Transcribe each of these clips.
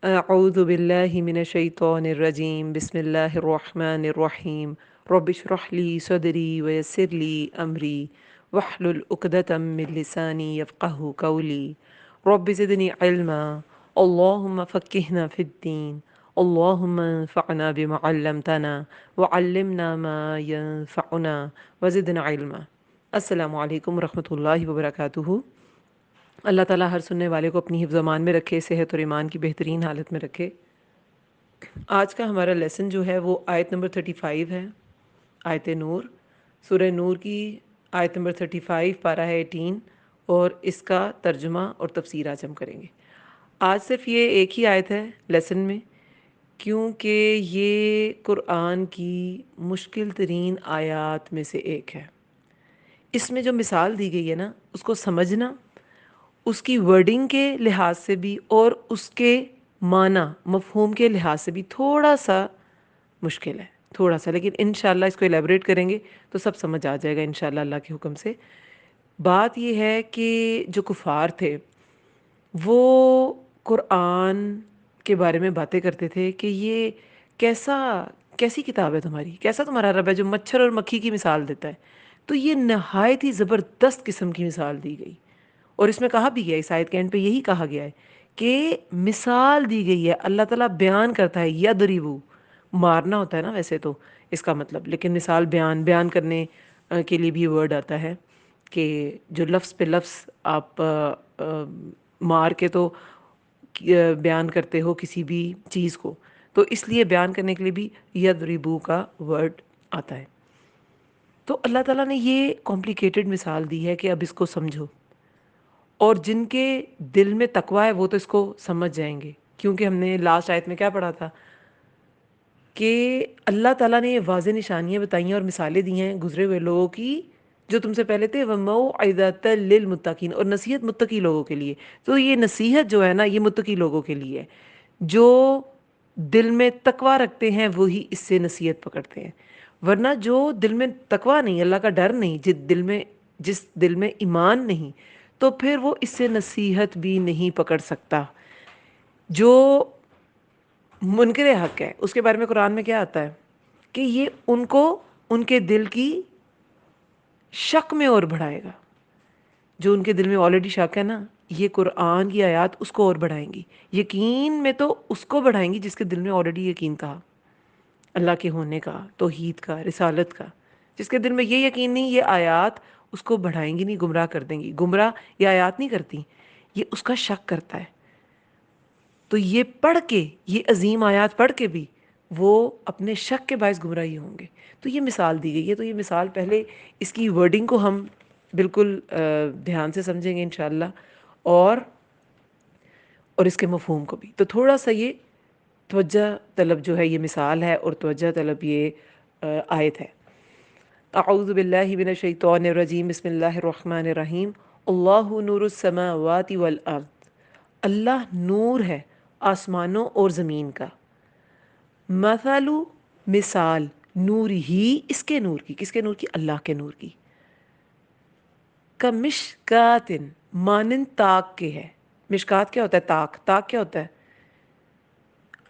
أعوذ بالله من الشيطان الرجيم بسم الله الرحمن الرحيم رب اشرح لي صدري ويسر لي أمري واحلل عقدة من لساني يفقه قولي رب زدني علما اللهم فقهنا في الدين اللهم انفعنا بما علمتنا وعلمنا ما ينفعنا وزدنا علما السلام علیکم ورحمۃ اللہ وبرکاتہ۔ اللہ تعالیٰ ہر سننے والے کو اپنی حفظ و امان میں رکھے، صحت اور ایمان کی بہترین حالت میں رکھے۔ آج کا ہمارا لیسن جو ہے وہ آیت نمبر 35 ہے، آیت نور، سورہ نور کی آیت نمبر 35 پارہ ہے 18، اور اس کا ترجمہ اور تفسیر آج ہم کریں گے۔ آج صرف یہ ایک ہی آیت ہے لیسن میں، کیونکہ یہ قرآن کی مشکل ترین آیات میں سے ایک ہے۔ اس میں جو مثال دی گئی ہے نا، اس کو سمجھنا اس کی ورڈنگ کے لحاظ سے بھی اور اس کے معنی مفہوم کے لحاظ سے بھی تھوڑا سا مشکل ہے، تھوڑا سا، لیکن انشاءاللہ اس کو ایلیبریٹ کریں گے تو سب سمجھ آ جائے گا انشاءاللہ اللہ کے حکم سے۔ بات یہ ہے کہ جو کفار تھے وہ قرآن کے بارے میں باتیں کرتے تھے کہ یہ کیسی کتاب ہے تمہاری، کیسا تمہارا رب ہے جو مچھر اور مکھی کی مثال دیتا ہے۔ تو یہ نہایت ہی زبردست قسم کی مثال دی گئی، اور اس میں کہا بھی گیا، اس آیت کے اینڈ پہ یہی کہا گیا ہے کہ مثال دی گئی ہے، اللہ تعالیٰ بیان کرتا ہے، یضربو مارنا ہوتا ہے نا ویسے تو اس کا مطلب، لیکن مثال بیان کرنے کے لیے بھی ورڈ آتا ہے کہ جو لفظ پہ لفظ آپ مار کے تو بیان کرتے ہو کسی بھی چیز کو، تو اس لیے بیان کرنے کے لیے بھی یضربو کا ورڈ آتا ہے۔ تو اللہ تعالیٰ نے یہ کمپلیکیٹڈ مثال دی ہے کہ اب اس کو سمجھو، اور جن کے دل میں تقوی ہے وہ تو اس کو سمجھ جائیں گے، کیونکہ ہم نے لاسٹ آیت میں کیا پڑھا تھا کہ اللہ تعالیٰ نے یہ واضح نشانیاں بتائی ہیں اور مثالیں دی ہیں گزرے ہوئے لوگوں کی جو تم سے پہلے تھے، وَمَوْعِظَةً لِّلْمُتَّقِينَ، اور نصیحت متقی لوگوں کے لیے۔ تو یہ نصیحت جو ہے نا یہ متقی لوگوں کے لیے ہے، جو دل میں تقوی رکھتے ہیں وہی اس سے نصیحت پکڑتے ہیں، ورنہ جو دل میں تقوی نہیں، اللہ کا ڈر نہیں، جس دل میں ایمان نہیں، تو پھر وہ اس سے نصیحت بھی نہیں پکڑ سکتا۔ جو منکر حق ہے اس کے بارے میں قرآن میں کیا آتا ہے کہ یہ ان کو ان کے دل کی شک میں اور بڑھائے گا۔ جو ان کے دل میں آلریڈی شک ہے نا، یہ قرآن کی آیات اس کو اور بڑھائیں گی، یقین میں تو اس کو بڑھائیں گی جس کے دل میں آلریڈی یقین تھا، اللہ کے ہونے کا، توحید کا، رسالت کا۔ جس کے دل میں یہ یقین نہیں، یہ آیات اس کو بڑھائیں گی نہیں، گمراہ کر دیں گی۔ گمراہ یہ آیات نہیں کرتی، یہ اس کا شک کرتا ہے۔ تو یہ پڑھ کے، یہ عظیم آیات پڑھ کے بھی وہ اپنے شک کے باعث گمراہی ہوں گے۔ تو یہ مثال دی گئی ہے، تو یہ مثال پہلے اس کی ورڈنگ کو ہم بالکل دھیان سے سمجھیں گے انشاءاللہ، اور اس کے مفہوم کو بھی۔ تو تھوڑا سا یہ توجہ طلب جو ہے یہ مثال ہے، اور توجہ طلب یہ آیت ہے۔ اعوذ باللہ من الشیطان الرجیم بسم اللہ الرحمن الرحیم اللہ نور السماوات والارض، اللہ نور ہے آسمانوں اور زمین کا، مثل مثال نور ہی، اس کے نور کی، کس کے نور کی؟ اللہ کے نور کی، کمشکات مانند تاک کے ہے۔ مشکات کیا ہوتا ہے؟ تاک۔ تاک کیا ہوتا ہے؟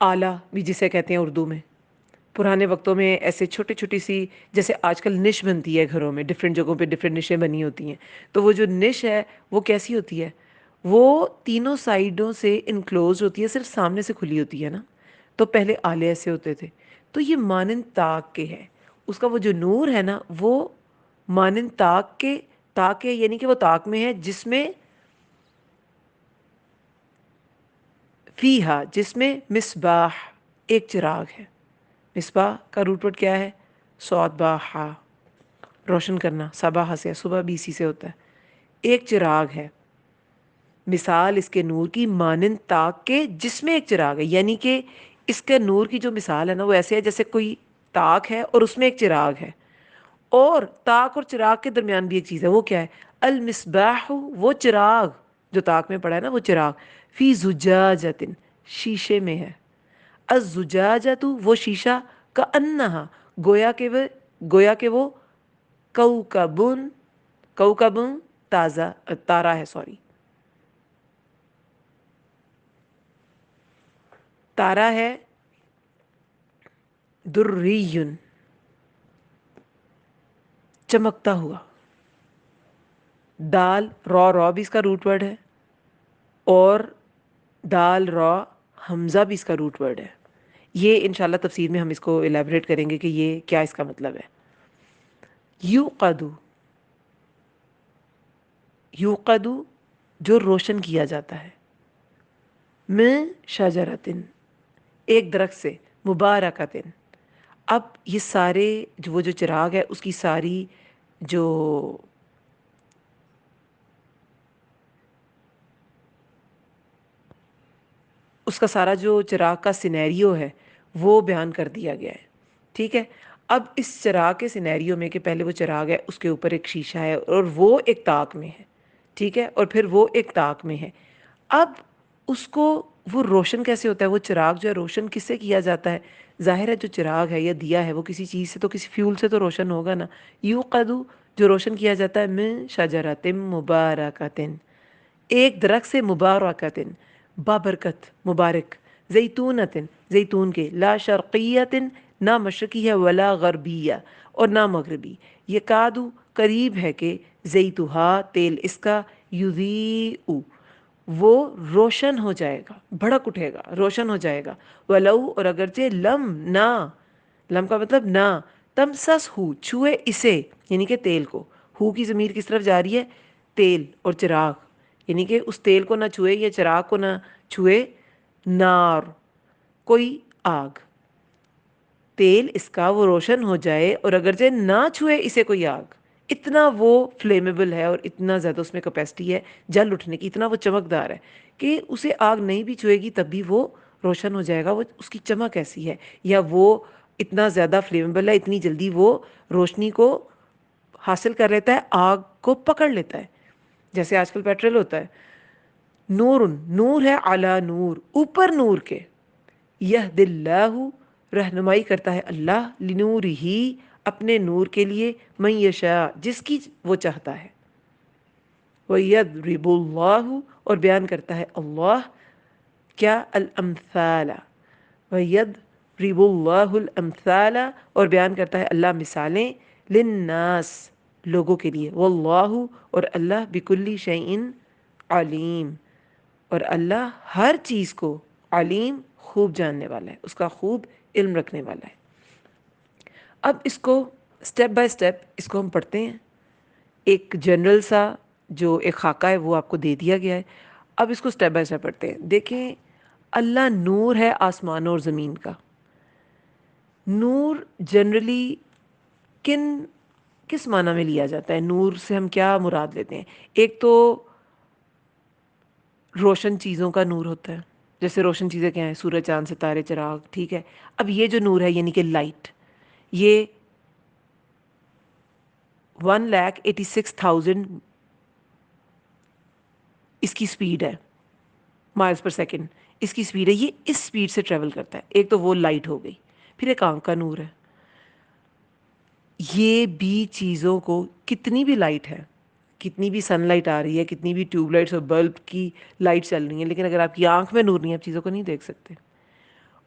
آلہ بھی جسے کہتے ہیں اردو میں۔ پرانے وقتوں میں ایسے چھوٹی چھوٹی سی، جیسے آج کل نش بنتی ہے گھروں میں، ڈفرینٹ جگہوں پہ ڈفرینٹ نشیں بنی ہوتی ہیں، تو وہ جو نش ہے وہ کیسی ہوتی ہے؟ وہ تینوں سائیڈوں سے انکلوز ہوتی ہے، صرف سامنے سے کھلی ہوتی ہے نا۔ تو پہلے آلے ایسے ہوتے تھے، تو یہ مانند تاک کے ہے، اس کا وہ جو نور ہے نا وہ مانند تاک کے، تاک ہے یعنی کہ وہ تاک میں ہے جس میں فیہا، جس میں مصباح ایک چراغ ہے۔ مصباح کا روٹ ورڈ کیا ہے؟ صاد با ہا، روشن کرنا، صباح سے، صبح بھی اسی سے ہوتا ہے۔ ایک چراغ ہے، مثال اس کے نور کی مانند تاک کے جس میں ایک چراغ ہے، یعنی کہ اس کے نور کی جو مثال ہے نا وہ ایسے ہے جیسے کوئی تاک ہے اور اس میں ایک چراغ ہے، اور تاک اور چراغ کے درمیان بھی ایک چیز ہے، وہ کیا ہے؟ المصباح، وہ چراغ جو تاک میں پڑا ہے نا، وہ چراغ فی زجاجۃ، شیشے میں ہے۔ الزجاجۃ، وہ شیشہ، کأنہا، گویا کہ وہ کوکبن، کوکبن تازہ تارا ہے، سوری، تارا ہے دریون، چمکتا ہوا. دال را بھی اس کا روٹ ورڈ ہے، اور دال را حمزہ بھی اس کا روٹ ورڈ ہے. یہ انشاءاللہ تفسیر میں ہم اس کو الیبریٹ کریں گے کہ یہ کیا اس کا مطلب ہے. یوقدو، یوقدو جو روشن کیا جاتا ہے، من شجرتن ایک درخت سے، مبارکتن. اب یہ سارے جو وہ جو چراغ ہے اس کی ساری جو اس کا سارا جو چراغ کا سینیریو ہے وہ بیان کر دیا گیا ہے. ٹھیک ہے. اب اس چراغ کے سینیریو میں کہ پہلے وہ چراغ ہے اس کے اوپر ایک شیشہ ہے اور وہ ایک طاق میں ہے. ٹھیک ہے. اور پھر وہ ایک طاق میں ہے. اب اس کو وہ روشن کیسے ہوتا ہے؟ وہ چراغ جو ہے روشن کس سے کیا جاتا ہے؟ ظاہر ہے جو چراغ ہے یا دیا ہے وہ کسی چیز سے تو کسی فیول سے تو روشن ہوگا نا. یوقدو جو روشن کیا جاتا ہے من شجرۃ مبارکۃ ایک درخت سے، مبارکۃ بابرکت مبارک، زیتونۃ زیتون کے، لا شرقیۃ نہ مشرقی ہے، ولا غربیہ اور نہ مغربی. یکادو قریب ہے کہ، زیتھا تیل اس کا، یضیء وہ روشن ہو جائے گا، بھڑک اٹھے گا، روشن ہو جائے گا. ولو اور اگرچہ لم نہ، لم کا مطلب نہ، تمسس ہو چھوئے اسے یعنی کہ تیل کو. ہو کی ضمیر کس طرف جا رہی ہے؟ تیل اور چراغ، یعنی کہ اس تیل کو نہ چھوئے یا چراغ کو نہ چھوئے. نار کوئی آگ، تیل اس کا وہ روشن ہو جائے اور اگرچہ نہ چھوئے اسے کوئی آگ. اتنا وہ فلیمیبل ہے اور اتنا زیادہ اس میں کیپیسٹی ہے جل اٹھنے کی، اتنا وہ چمکدار ہے کہ اسے آگ نہیں بھی چھوئے گی تب بھی وہ روشن ہو جائے گا. وہ اس کی چمک ایسی ہے، یا وہ اتنا زیادہ فلیمیبل ہے، اتنی جلدی وہ روشنی کو حاصل کر لیتا ہے، آگ کو پکڑ لیتا ہے، جیسے آج کل پیٹرول ہوتا ہے. نور نور ہے، علی نور اوپر نور کے. یہد اللہ رہنمائی کرتا ہے اللہ، لنور ہی اپنے نور کے لیے، من یشاء جس کی وہ چاہتا ہے. وَيَضْرِبُ اللَّهُ اور بیان کرتا ہے اللہ کیا؟ الامثال. وَيَضْرِبُ اللَّهُ الامثال اور بیان کرتا ہے اللہ مثالیں، للناس لوگوں کے لیے. واللہ اور اللہ بکل شیء علیم اور اللہ ہر چیز کو علیم خوب جاننے والا ہے، اس کا خوب علم رکھنے والا ہے. اب اس کو سٹیپ بائی سٹیپ اس کو ہم پڑھتے ہیں. ایک جنرل سا جو ایک خاکہ ہے وہ آپ کو دے دیا گیا ہے. اب اس کو سٹیپ بائی سٹیپ پڑھتے ہیں. دیکھیں، اللہ نور ہے آسمانوں اور زمین کا. نور جنرلی کس معنی میں لیا جاتا ہے؟ نور سے ہم کیا مراد لیتے ہیں؟ ایک تو روشن چیزوں کا نور ہوتا ہے، جیسے روشن چیزیں کیا ہیں؟ سورج، چاند، ستارے، چراغ. ٹھیک ہے. اب یہ جو نور ہے یعنی کہ لائٹ، یہ 1,86,000 اس کی سپیڈ ہے، مائلز پر سیکنڈ اس کی سپیڈ ہے. یہ اس سپیڈ سے ٹریول کرتا ہے. ایک تو وہ لائٹ ہو گئی. پھر ایک آنکھ کا نور ہے. یہ بھی چیزوں کو کتنی بھی لائٹ ہے، کتنی بھی سن لائٹ آ رہی ہے، کتنی بھی ٹیوب لائٹس اور بلب کی لائٹ چل رہی ہیں، لیکن اگر آپ کی آنکھ میں نور نہیں ہے آپ چیزوں کو نہیں دیکھ سکتے.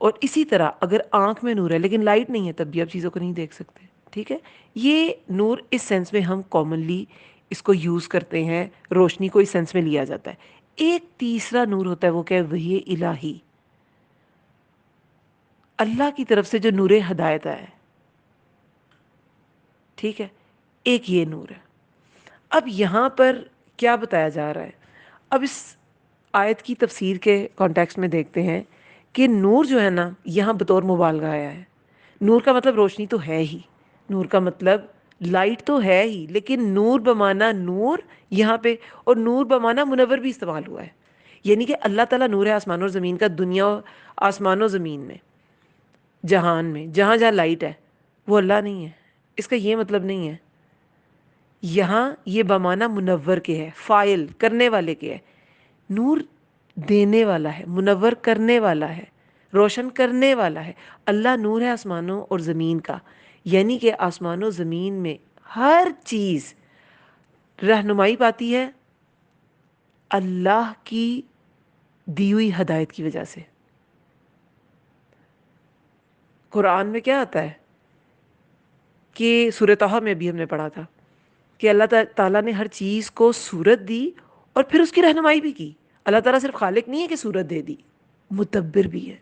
اور اسی طرح اگر آنکھ میں نور ہے لیکن لائٹ نہیں ہے تب بھی آپ چیزوں کو نہیں دیکھ سکتے. ٹھیک ہے. یہ نور اس سینس میں ہم کامنلی اس کو یوز کرتے ہیں، روشنی کو اس سینس میں لیا جاتا ہے. ایک تیسرا نور ہوتا ہے، وہ کیا ہے؟ وحی الہی، اللہ کی طرف سے جو نور ہدایت ہے. ٹھیک ہے. ایک یہ نور ہے. اب یہاں پر کیا بتایا جا رہا ہے؟ اب اس آیت کی تفسیر کے کانٹیکسٹ میں دیکھتے ہیں کہ نور جو ہے نا یہاں بطور مبالغہ آیا ہے. نور کا مطلب روشنی تو ہے ہی، نور کا مطلب لائٹ تو ہے ہی، لیکن نور بمانا نور یہاں پہ، اور نور بمانا منور بھی استعمال ہوا ہے. یعنی کہ اللہ تعالیٰ نور ہے آسمان اور زمین کا. دنیا آسمان و زمین میں، جہان میں، جہاں جہاں لائٹ ہے وہ اللہ نہیں ہے. اس کا یہ مطلب نہیں ہے. یہاں یہ بمانا منور کے ہے، فائل کرنے والے کے ہے. نور دینے والا ہے، منور کرنے والا ہے، روشن کرنے والا ہے. اللہ نور ہے آسمانوں اور زمین کا، یعنی کہ آسمان و زمین میں ہر چیز رہنمائی پاتی ہے اللہ کی دی ہوئی ہدایت کی وجہ سے. قرآن میں کیا آتا ہے کہ سورہ طہ میں بھی ہم نے پڑھا تھا کہ اللہ تعالیٰ نے ہر چیز کو صورت دی اور پھر اس کی رہنمائی بھی کی. اللہ تعالیٰ صرف خالق نہیں ہے کہ صورت دے دی، مدبر بھی ہے.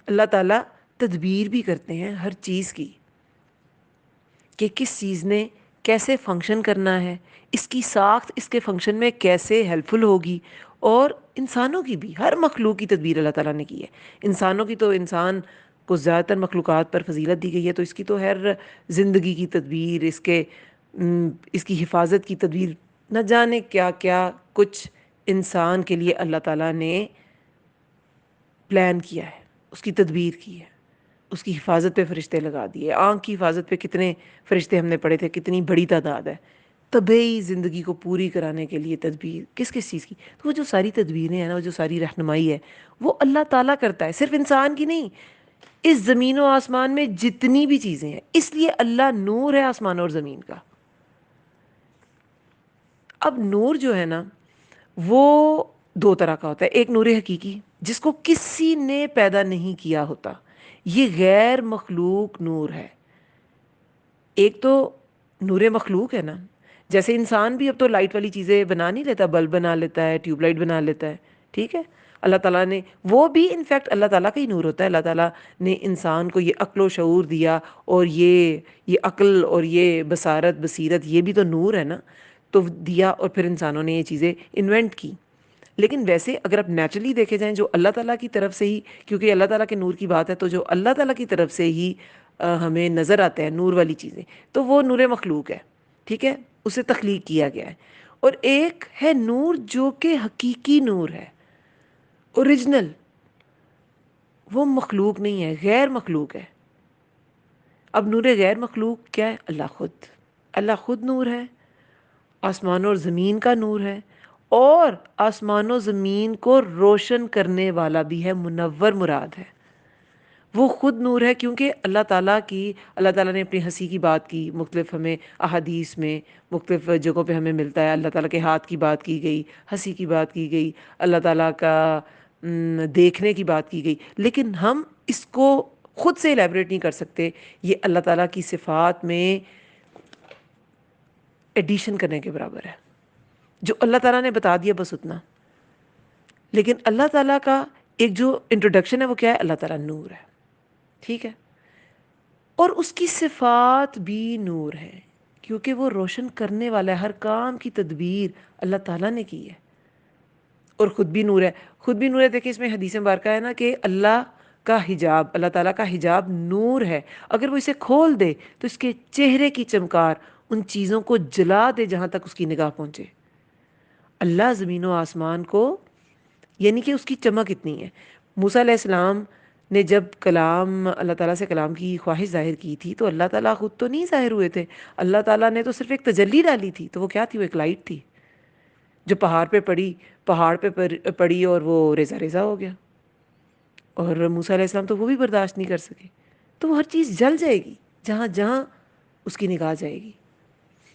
اللہ تعالیٰ تدبیر بھی کرتے ہیں ہر چیز کی کہ کس چیز نے کیسے فنکشن کرنا ہے، اس کی ساخت اس کے فنکشن میں کیسے ہیلپ فل ہوگی. اور انسانوں کی بھی، ہر مخلوق کی تدبیر اللہ تعالیٰ نے کی ہے. انسانوں کی تو انسان کو زیادہ تر مخلوقات پر فضیلت دی گئی ہے، تو اس کی تو ہر زندگی کی تدبیر، اس کی حفاظت کی تدبیر، نہ جانے کیا کیا کچھ انسان کے لیے اللہ تعالیٰ نے پلان کیا ہے، اس کی تدبیر کی ہے. اس کی حفاظت پہ فرشتے لگا دیے. آنکھ کی حفاظت پہ کتنے فرشتے ہم نے پڑھے تھے، کتنی بڑی تعداد ہے. طبعی زندگی کو پوری کرانے کے لیے تدبیر کس کس چیز کی. تو وہ جو ساری تدبیریں ہیں نا، وہ جو ساری رہنمائی ہے، وہ اللہ تعالیٰ کرتا ہے، صرف انسان کی نہیں. اس زمین و آسمان میں جتنی بھی چیزیں ہیں، اس لیے اللہ نور ہے آسمان اور زمین کا. اب نور جو ہے نا، وہ دو طرح کا ہوتا ہے. ایک نور حقیقی جس کو کسی نے پیدا نہیں کیا ہوتا، یہ غیر مخلوق نور ہے. ایک تو نور مخلوق ہے نا، جیسے انسان بھی اب تو لائٹ والی چیزیں بنا نہیں لیتا، بلب بنا لیتا ہے، ٹیوب لائٹ بنا لیتا ہے، ٹھیک ہے. اللہ تعالیٰ نے وہ بھی انفیکٹ اللہ تعالیٰ کا ہی نور ہوتا ہے. اللہ تعالیٰ نے انسان کو یہ عقل و شعور دیا، اور یہ عقل اور یہ بصارت بصیرت، یہ بھی تو نور ہے نا، تو دیا. اور پھر انسانوں نے یہ چیزیں انوینٹ کی. لیکن ویسے اگر آپ نیچرلی دیکھے جائیں، جو اللہ تعالیٰ کی طرف سے ہی، کیونکہ اللہ تعالیٰ کے نور کی بات ہے، تو جو اللہ تعالیٰ کی طرف سے ہی ہمیں نظر آتے ہیں نور والی چیزیں، تو وہ نور مخلوق ہے، ٹھیک ہے، اسے تخلیق کیا گیا ہے. اور ایک ہے نور جو کہ حقیقی نور ہے، اوریجنل، وہ مخلوق نہیں ہے، غیر مخلوق ہے. اب نور غیر مخلوق کیا ہے؟ اللہ خود نور ہے، آسمان اور زمین کا نور ہے، اور آسمان و زمین کو روشن کرنے والا بھی ہے، منور مراد ہے. وہ خود نور ہے، کیونکہ اللہ تعالیٰ نے اپنی ہنسی کی بات کی، مختلف ہمیں احادیث میں مختلف جگہوں پہ ہمیں ملتا ہے. اللہ تعالیٰ کے ہاتھ کی بات کی گئی، ہنسی کی بات کی گئی، اللہ تعالیٰ کا دیکھنے کی بات کی گئی. لیکن ہم اس کو خود سے الیبریٹ نہیں کر سکتے. یہ اللہ تعالیٰ کی صفات میں ایڈیشن کرنے کے برابر ہے. جو اللہ تعالیٰ نے بتا دیا بس اتنا. لیکن اللہ تعالیٰ کا ایک جو انٹروڈکشن ہے، وہ کیا ہے؟ اللہ تعالیٰ نور ہے، ٹھیک ہے. اور اس کی صفات بھی نور ہے، کیونکہ وہ روشن کرنے والا ہے. ہر کام کی تدبیر اللہ تعالیٰ نے کی ہے، اور خود بھی نور ہے. دیکھیں اس میں حدیث مبارکہ ہے نا کہ اللہ کا حجاب، اللہ تعالیٰ کا حجاب نور ہے. اگر وہ اسے کھول دے تو اس کے چہرے کی چمکار ان چیزوں کو جلا دے جہاں تک اس کی نگاہ پہنچے. اللہ زمین و آسمان کو، یعنی کہ اس کی چمک اتنی ہے. موسیٰ علیہ السلام نے جب اللہ تعالیٰ سے کلام کی خواہش ظاہر کی تھی، تو اللہ تعالیٰ خود تو نہیں ظاہر ہوئے تھے. اللہ تعالیٰ نے تو صرف ایک تجلی ڈالی تھی. تو وہ کیا تھی؟ وہ ایک لائٹ تھی جو پہاڑ پہ پڑی اور وہ ریزہ ریزہ ہو گیا. اور موسیٰ علیہ السلام تو وہ بھی برداشت نہیں کر سکے. تو وہ ہر چیز جل جائے گی جہاں جہاں اس کی نگاہ جائے گی.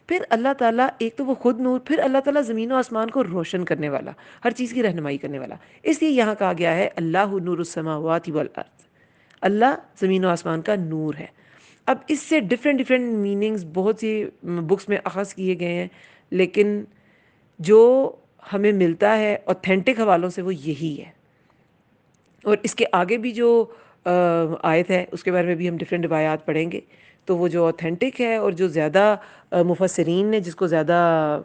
پھر اللہ تعالیٰ، ایک تو وہ خود نور، پھر اللہ تعالیٰ زمین و آسمان کو روشن کرنے والا، ہر چیز کی رہنمائی کرنے والا. اس لیے یہاں کہا گیا ہے اللہ نور السماوات والارض، اللہ زمین و آسمان کا نور ہے. اب اس سے ڈفرینٹ میننگز بہت سی بکس میں اخذ کیے گئے ہیں، لیکن جو ہمیں ملتا ہے اوتھینٹک حوالوں سے وہ یہی ہے. اور اس کے آگے بھی جو آیت ہے اس کے بارے میں بھی ہم ڈفرینٹ روایات پڑھیں گے. تو وہ جو اوتھینٹک ہے اور جو زیادہ مفسرین نے جس کو زیادہ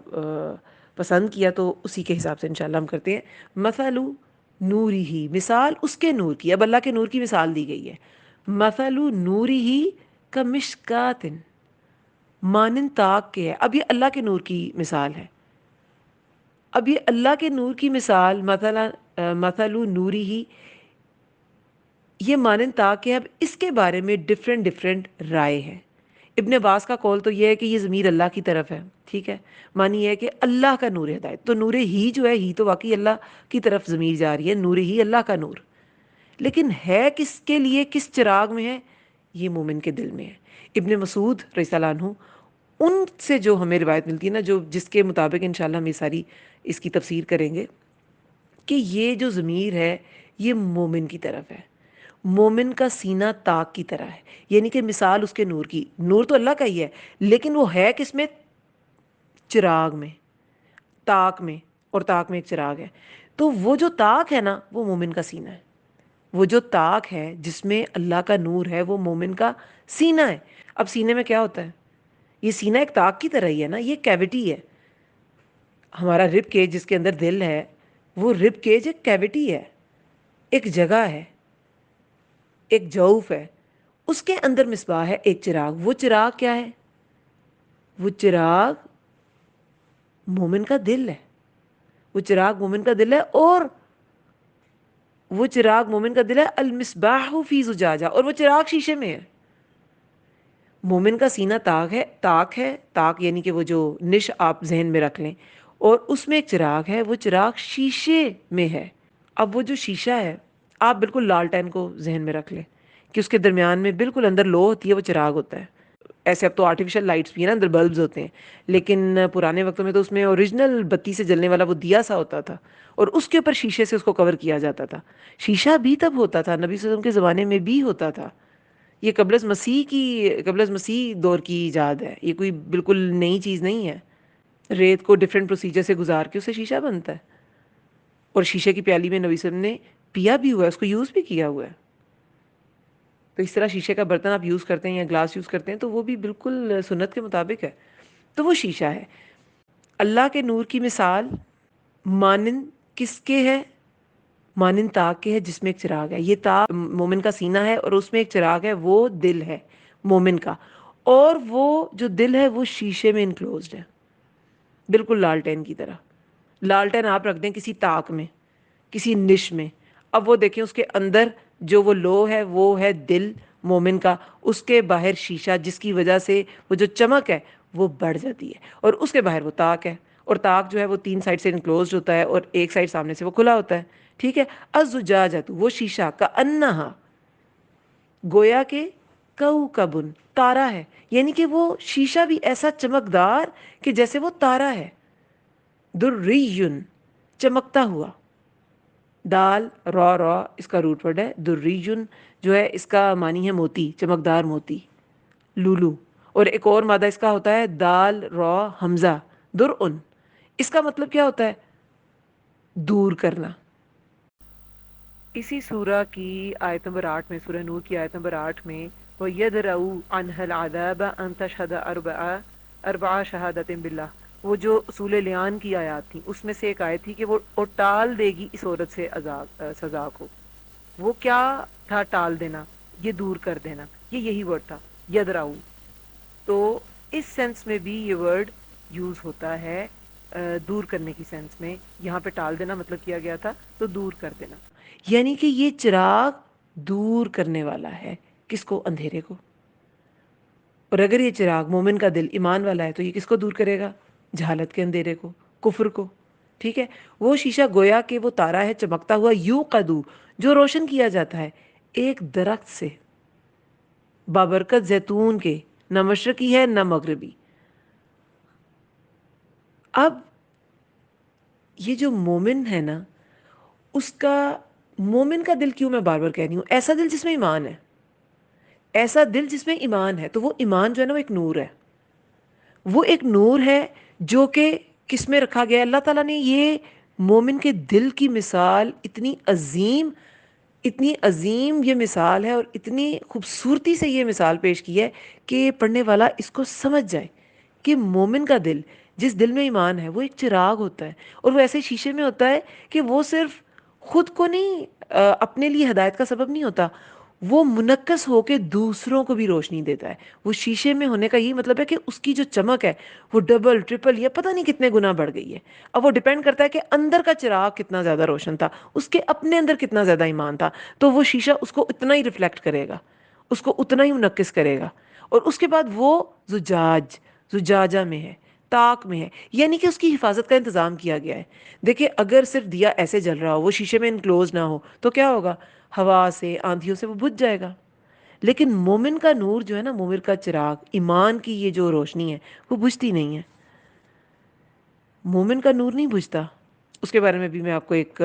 پسند کیا، تو اسی کے حساب سے انشاءاللہ ہم کرتے ہیں. مثل نوری ہی، مثال اس کے نور کی. اب اللہ کے نور کی مثال دی گئی ہے. مثل نوری ہی کمشکات، مانند تاک کے ہے. اب یہ اللہ کے نور کی مثال ہے. اب یہ اللہ کے نور کی مثال، مثل نوری ہی، یہ مانند تاک ہے. اب اس کے بارے میں ڈفرینٹ رائے ہیں. ابن عباس کا قول تو یہ ہے کہ یہ ضمیر اللہ کی طرف ہے، ٹھیک ہے. معنی یہ ہے کہ اللہ کا نور ہدایت. تو نور ہی جو ہے، ہی تو واقعی اللہ کی طرف ضمیر جا رہی ہے، نور ہی اللہ کا نور. لیکن ہے کس کے لیے، کس چراغ میں ہے؟ یہ مومن کے دل میں ہے. ابن مسعود رضی اللہ عنہ، ان سے جو ہمیں روایت ملتی ہے نا، جس کے مطابق انشاءاللہ ہم یہ ساری اس کی تفسیر کریں گے، کہ یہ جو ضمیر ہے یہ مومن کی طرف ہے. مومن کا سینہ تاک کی طرح ہے، یعنی کہ مثال اس کے نور کی، نور تو اللہ کا ہی ہے لیکن وہ ہے کس میں؟ چراغ میں، تاک میں، اور تاک میں ایک چراغ ہے۔ تو وہ جو تاک ہے نا وہ مومن کا سینہ ہے، وہ جو تاک ہے جس میں اللہ کا نور ہے وہ مومن کا سینہ ہے۔ اب سینے میں کیا ہوتا ہے؟ یہ سینہ ایک تاک کی طرح ہی ہے نا، یہ کیوٹی ہے، ہمارا رب کیج جس کے اندر دل ہے، وہ رب کیج ایک کیوٹی ہے، ایک جگہ ہے، ایک جوف ہے، اس کے اندر مصباح ہے ایک چراغ۔ وہ چراغ کیا ہے؟ وہ چراغ مومن کا دل ہے، وہ چراغ مومن کا دل ہے، اور وہ چراغ مومن کا دل ہے المصباح فی زجاجہ، اور وہ چراغ شیشے میں ہے۔ مومن کا سینہ تاک یعنی کہ وہ جو نش آپ ذہن میں رکھ لیں، اور اس میں ایک چراغ ہے، وہ چراغ شیشے میں ہے۔ اب وہ جو شیشہ ہے، آپ بالکل لالٹین کو ذہن میں رکھ لیں کہ اس کے درمیان میں بالکل اندر لو ہوتی ہے، وہ چراغ ہوتا ہے۔ ایسے اب تو آرٹیفیشل لائٹس بھی ہیں نا، اندر بلبز ہوتے ہیں، لیکن پرانے وقتوں میں تو اس میں اوریجنل بتی سے جلنے والا وہ دیا سا ہوتا تھا، اور اس کے اوپر شیشے سے اس کو کور کیا جاتا تھا۔ شیشہ بھی تب ہوتا تھا، نبی صلی اللہ علیہ وسلم کے زمانے میں بھی ہوتا تھا۔ یہ قبل از مسیح دور کی ایجاد ہے، یہ کوئی بالکل نئی چیز نہیں ہے۔ ریت کو ڈیفرنٹ پروسیجر سے گزار کے اسے شیشہ بنتا ہے، اور شیشے کی پیالی میں نبی صلی اللہ علیہ وسلم نے پیا بھی ہوا ہے، اس کو یوز بھی کیا ہوا ہے۔ تو اس طرح شیشے کا برتن آپ یوز کرتے ہیں یا گلاس یوز کرتے ہیں تو وہ بھی بالکل سنت کے مطابق ہے۔ تو وہ شیشہ ہے۔ اللہ کے نور کی مثال مانند کس کے ہے؟ مانند تاک کے ہے جس میں ایک چراغ ہے۔ یہ تاک مومن کا سینہ ہے اور اس میں ایک چراغ ہے، وہ دل ہے مومن کا، اور وہ جو دل ہے وہ شیشے میں انکلوزڈ ہے، بالکل لالٹین کی طرح۔ لالٹین آپ رکھ دیں کسی تاک میں، کسی نش میں، اب وہ دیکھیں اس کے اندر جو وہ لو ہے وہ ہے دل مومن کا، اس کے باہر شیشہ جس کی وجہ سے وہ جو چمک ہے وہ بڑھ جاتی ہے، اور اس کے باہر وہ تاک ہے، اور تاک جو ہے وہ 3 سائڈ سے انکلوزڈ ہوتا ہے اور ایک سائڈ سامنے سے وہ کھلا ہوتا ہے، ٹھیک ہے۔ الزجاجۃ، وہ شیشہ، کأنہا، گویا کہ کوکبن، تارا ہے، یعنی کہ وہ شیشہ بھی ایسا چمکدار کہ جیسے وہ تارا ہے، دریون، چمکتا ہوا۔ دال را اس کا روٹ ورڈ ہے، دریون جو ہے اس کا معنی ہے موتی، چمکدار موتی، لولو۔ اور ایک اور مادہ اس کا ہوتا ہے دال را حمزہ، درعن، اس کا مطلب کیا ہوتا ہے؟ دور کرنا۔ اسی سورہ کی آیت نمبر 8 میں، سورہ نور کی آیت نمبر 8 میں، وَيَدْرَؤُ عَنْهَا الْعَذَابَ أَن تَشْهَدَ أَرْبَعَ شَهَادَةٍ بِاللَّهِ، وہ جو اصول لیان کی آیات تھیں اس میں سے ایک آیت تھی کہ وہ ٹال دے گی اس عورت سے عذاب سزا کو۔ وہ کیا تھا ٹال دینا؟ یہ دور کر دینا، یہ یہی ورڈ تھا یدراؤ۔ تو اس سینس میں بھی یہ ورڈ یوز ہوتا ہے، دور کرنے کی سینس میں۔ یہاں پہ ٹال دینا مطلب کیا گیا تھا تو دور کر دینا، یعنی کہ یہ چراغ دور کرنے والا ہے، کس کو؟ اندھیرے کو۔ اور اگر یہ چراغ مومن کا دل ایمان والا ہے تو یہ کس کو دور کرے گا؟ جہالت کے اندھیرے کو، کفر کو، ٹھیک ہے۔ وہ شیشہ گویا کہ وہ تارا ہے چمکتا ہوا، یو قدو، جو روشن کیا جاتا ہے ایک درخت سے، بابرکت زیتون کے، نہ مشرقی ہے نہ مغربی۔ اب یہ جو مومن ہے نا، اس کا، مومن کا دل کیوں میں بار بار کہہ رہی ہوں، ایسا دل جس میں ایمان ہے، ایسا دل جس میں ایمان ہے، تو وہ ایمان جو ہے نا وہ ایک نور ہے، وہ ایک نور ہے جو کہ کس میں رکھا گیا ہے؟ اللہ تعالیٰ نے یہ مومن کے دل کی مثال اتنی عظیم یہ مثال ہے، اور اتنی خوبصورتی سے یہ مثال پیش کی ہے کہ پڑھنے والا اس کو سمجھ جائے کہ مومن کا دل، جس دل میں ایمان ہے، وہ ایک چراغ ہوتا ہے، اور وہ ایسے شیشے میں ہوتا ہے کہ وہ صرف خود کو نہیں، اپنے لیے ہدایت کا سبب نہیں ہوتا، وہ منکس ہو کے دوسروں کو بھی روشنی دیتا ہے۔ وہ شیشے میں ہونے کا یہی مطلب ہے کہ اس کی جو چمک ہے وہ ڈبل ٹرپل یا پتہ نہیں کتنے گنا بڑھ گئی ہے۔ اب وہ ڈیپینڈ کرتا ہے کہ اندر کا چراغ کتنا زیادہ روشن تھا، اس کے اپنے اندر کتنا زیادہ ایمان تھا، تو وہ شیشہ اس کو اتنا ہی ریفلیکٹ کرے گا، اس کو اتنا ہی منکس کرے گا۔ اور اس کے بعد وہ زجاجہ میں ہے، تاک میں ہے، یعنی کہ اس کی حفاظت کا انتظام کیا گیا ہے۔ دیکھیں اگر صرف دیا ایسے جل رہا ہو، وہ شیشے میں انکلوز نہ ہو، تو کیا ہوگا؟ ہوا سے، آندھیوں سے وہ بجھ جائے گا۔ لیکن مومن کا نور جو ہے نا، مومن کا چراغ، ایمان کی یہ جو روشنی ہے وہ بجھتی نہیں ہے، مومن کا نور نہیں بجھتا۔ اس کے بارے میں بھی میں آپ کو ایک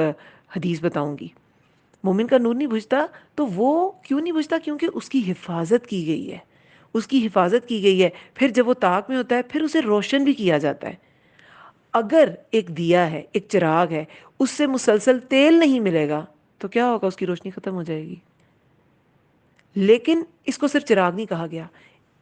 حدیث بتاؤں گی۔ مومن کا نور نہیں بجھتا. تو وہ کیوں نہیں بجھتا؟ کیونکہ اس کی حفاظت کی گئی ہے، اس کی حفاظت کی گئی ہے. پھر جب وہ طاق میں ہوتا ہے پھر اسے روشن بھی کیا جاتا ہے. اگر ایک دیا ہے، ایک چراغ ہے، اس سے مسلسل تیل نہیں ملے گا تو کیا ہوگا؟ اس کی روشنی ختم ہو جائے گی. لیکن اس کو صرف چراغ نہیں کہا گیا،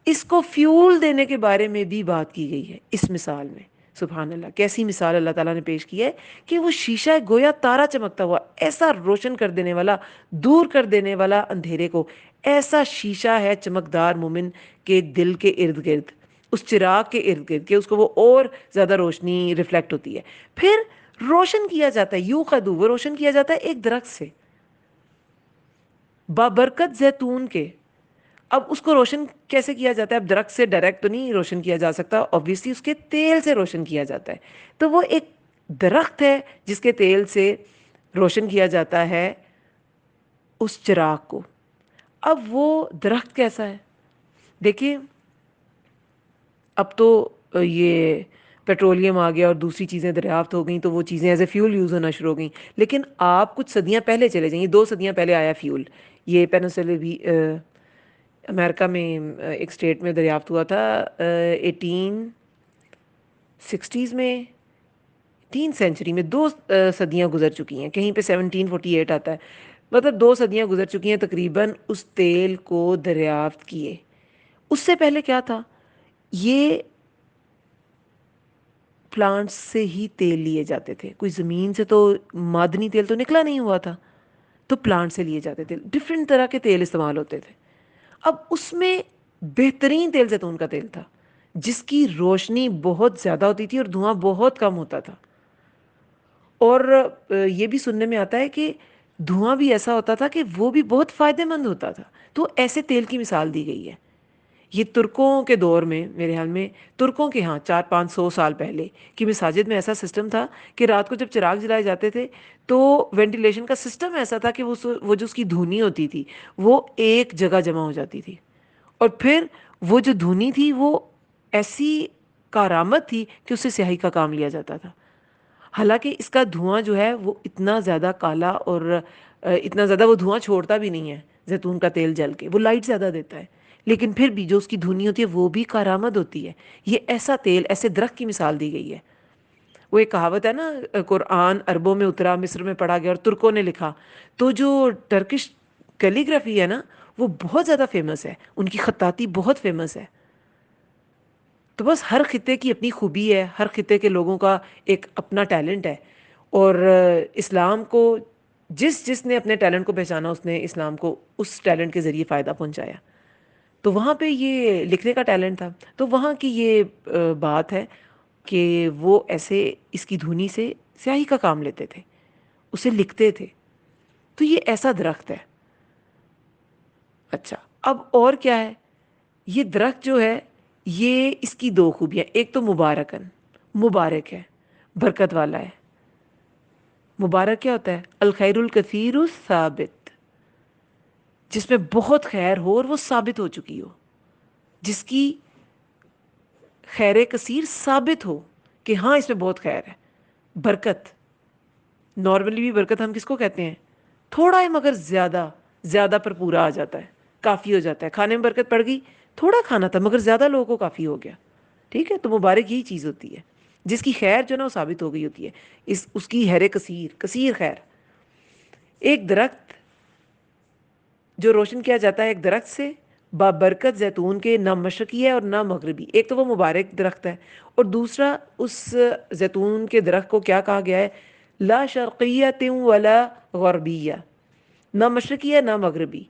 اس کو فیول دینے کے بارے میں بھی بات کی گئی ہے اس مثال میں. سبحان اللہ، کیسی مثال اللہ تعالیٰ نے پیش کی ہے کہ وہ شیشہ گویا تارا چمکتا ہوا، ایسا روشن کر دینے والا، دور کر دینے والا اندھیرے کو. ایسا شیشہ ہے چمکدار مومن کے دل کے ارد گرد، اس چراغ کے ارد گرد، کہ اس کو وہ اور زیادہ روشنی ریفلیکٹ ہوتی ہے. پھر روشن کیا جاتا ہے، یوں قدو، وہ روشن کیا جاتا ہے ایک درخت سے، بابرکت زیتون کے. اب اس کو روشن کیسے کیا جاتا ہے؟ اب درخت سے ڈائریکٹ تو نہیں روشن کیا جا سکتا، obviously اس کے تیل سے روشن کیا جاتا ہے. تو وہ ایک درخت ہے جس کے تیل سے روشن کیا جاتا ہے اس چراغ کو. اب وہ درخت کیسا ہے؟ دیکھیے، اب تو یہ پیٹرولیم آ گیا اور دوسری چیزیں دریافت ہو گئیں تو وہ چیزیں ایز اے فیول یوز ہونا شروع ہو گئیں. لیکن آپ کچھ صدیاں پہلے چلے جائیں، 2 صدیاں پہلے آیا فیول. یہ پینسل بھی امریکہ میں ایک اسٹیٹ میں دریافت ہوا تھا 1860s میں، 18 سینچری میں. 2 صدیاں گزر چکی ہیں، کہیں پہ 1748 آتا ہے. مطلب 2 صدیاں گزر چکی ہیں تقریباً اس تیل کو دریافت کیے. اس سے پہلے کیا تھا؟ یہ پلانٹس سے ہی تیل لیے جاتے تھے، کوئی زمین سے تو معدنی تیل تو نکلا نہیں ہوا تھا، تو پلانٹ سے لیے جاتے تھے. ڈفرینٹ طرح کے تیل استعمال ہوتے تھے. اب اس میں بہترین تیل زیتون کا تیل تھا، جس کی روشنی بہت زیادہ ہوتی تھی اور دھواں بہت کم ہوتا تھا. اور یہ بھی سننے میں آتا ہے کہ دھواں بھی ایسا ہوتا تھا کہ وہ بھی بہت فائدہ مند ہوتا تھا. تو ایسے تیل کی مثال دی گئی ہے. یہ ترکوں کے دور میں، میرے خیال میں ترکوں کے ہاں 400-500 سال پہلے کی مساجد میں ایسا سسٹم تھا کہ رات کو جب چراغ جلائے جاتے تھے تو وینٹیلیشن کا سسٹم ایسا تھا کہ وہ جو اس کی دھونی ہوتی تھی وہ ایک جگہ جمع ہو جاتی تھی، اور پھر وہ جو دھونی تھی وہ ایسی کارآمد تھی کہ اس سے سیاہی کا کام لیا جاتا تھا. حالانکہ اس کا دھواں جو ہے وہ اتنا زیادہ کالا اور اتنا زیادہ وہ دھواں چھوڑتا بھی نہیں ہے. زیتون کا تیل جل کے وہ لائٹ زیادہ دیتا ہے، لیکن پھر بھی جو اس کی دھونی ہوتی ہے وہ بھی کارآمد ہوتی ہے. یہ ایسا تیل، ایسے درخت کی مثال دی گئی ہے. وہ ایک کہاوت ہے نا، قرآن عربوں میں اترا، مصر میں پڑھا گیا اور ترکوں نے لکھا. تو جو ٹرکش کیلیگرافی ہے نا، وہ بہت زیادہ فیمس ہے، ان کی خطاطی بہت فیمس ہے. تو بس ہر خطے کی اپنی خوبی ہے، ہر خطے کے لوگوں کا ایک اپنا ٹیلنٹ ہے. اور اسلام کو جس جس نے اپنے ٹیلنٹ کو پہچانا، اس نے اسلام کو اس ٹیلنٹ کے ذریعے فائدہ پہنچایا. تو وہاں پہ یہ لکھنے کا ٹیلنٹ تھا، تو وہاں کی یہ بات ہے کہ وہ ایسے اس کی دھونی سے سیاہی کا کام لیتے تھے، اسے لکھتے تھے. تو یہ ایسا درخت ہے. اچھا، اب اور کیا ہے؟ یہ درخت جو ہے، یہ اس کی 2 خوبیاں. ایک تو مبارکن، مبارک ہے، برکت والا ہے. مبارک کیا ہوتا ہے؟ الخیر الکثیر الثابت، جس میں بہت خیر ہو اور وہ ثابت ہو چکی ہو، جس کی خیر کثیر ثابت ہو کہ ہاں اس میں بہت خیر ہے. برکت، نارملی بھی برکت ہم کس کو کہتے ہیں؟ تھوڑا ہے مگر زیادہ، زیادہ پر پورا آ جاتا ہے، کافی ہو جاتا ہے. کھانے میں برکت پڑ گئی، تھوڑا کھانا تھا مگر زیادہ لوگوں کو کافی ہو گیا. ٹھیک ہے، تو مبارک یہی چیز ہوتی ہے جس کی خیر جو نا وہ ثابت ہو گئی ہوتی ہے. اس کی خیر کثیر، کثیر خیر. ایک درخت جو روشن کیا جاتا ہے ایک درخت سے، بابرکت زیتون کے، نہ مشرقی ہے اور نہ مغربی. ایک تو وہ مبارک درخت ہے، اور دوسرا اس زیتون کے درخت کو کیا کہا گیا ہے؟ لا شرقیت ولا غربیہ، نہ مشرقی ہے نہ مغربی.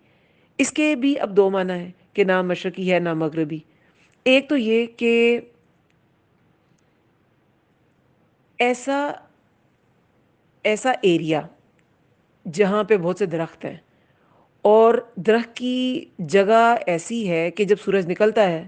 اس کے بھی اب 2 معنی ہیں کہ نہ مشرقی ہے نہ مغربی. ایک تو یہ کہ ایسا ایسا ایریا جہاں پہ بہت سے درخت ہیں، اور درخت کی جگہ ایسی ہے کہ جب سورج نکلتا ہے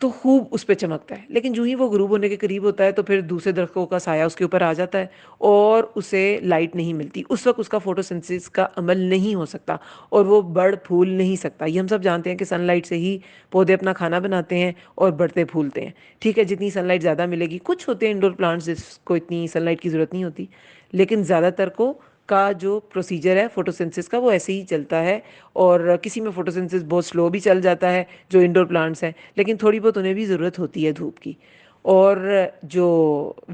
تو خوب اس پہ چمکتا ہے، لیکن جو ہی وہ غروب ہونے کے قریب ہوتا ہے تو پھر دوسرے درختوں کا سایہ اس کے اوپر آ جاتا ہے اور اسے لائٹ نہیں ملتی. اس وقت اس کا فوٹو سنتھسس کا عمل نہیں ہو سکتا اور وہ بڑھ پھول نہیں سکتا. یہ ہم سب جانتے ہیں کہ سن لائٹ سے ہی پودے اپنا کھانا بناتے ہیں اور بڑھتے پھولتے ہیں. ٹھیک ہے، جتنی سن لائٹ زیادہ ملے گی. کچھ ہوتے ہیں انڈور پلانٹس جس کو اتنی سن لائٹ کی ضرورت نہیں ہوتی، لیکن زیادہ تر کو کا جو پروسیجر ہے فوٹوسنتھسس کا وہ ایسے ہی چلتا ہے، اور کسی میں فوٹوسنتھسس بہت سلو بھی چل جاتا ہے جو انڈور پلانٹس ہیں، لیکن تھوڑی بہت انہیں بھی ضرورت ہوتی ہے دھوپ کی. اور جو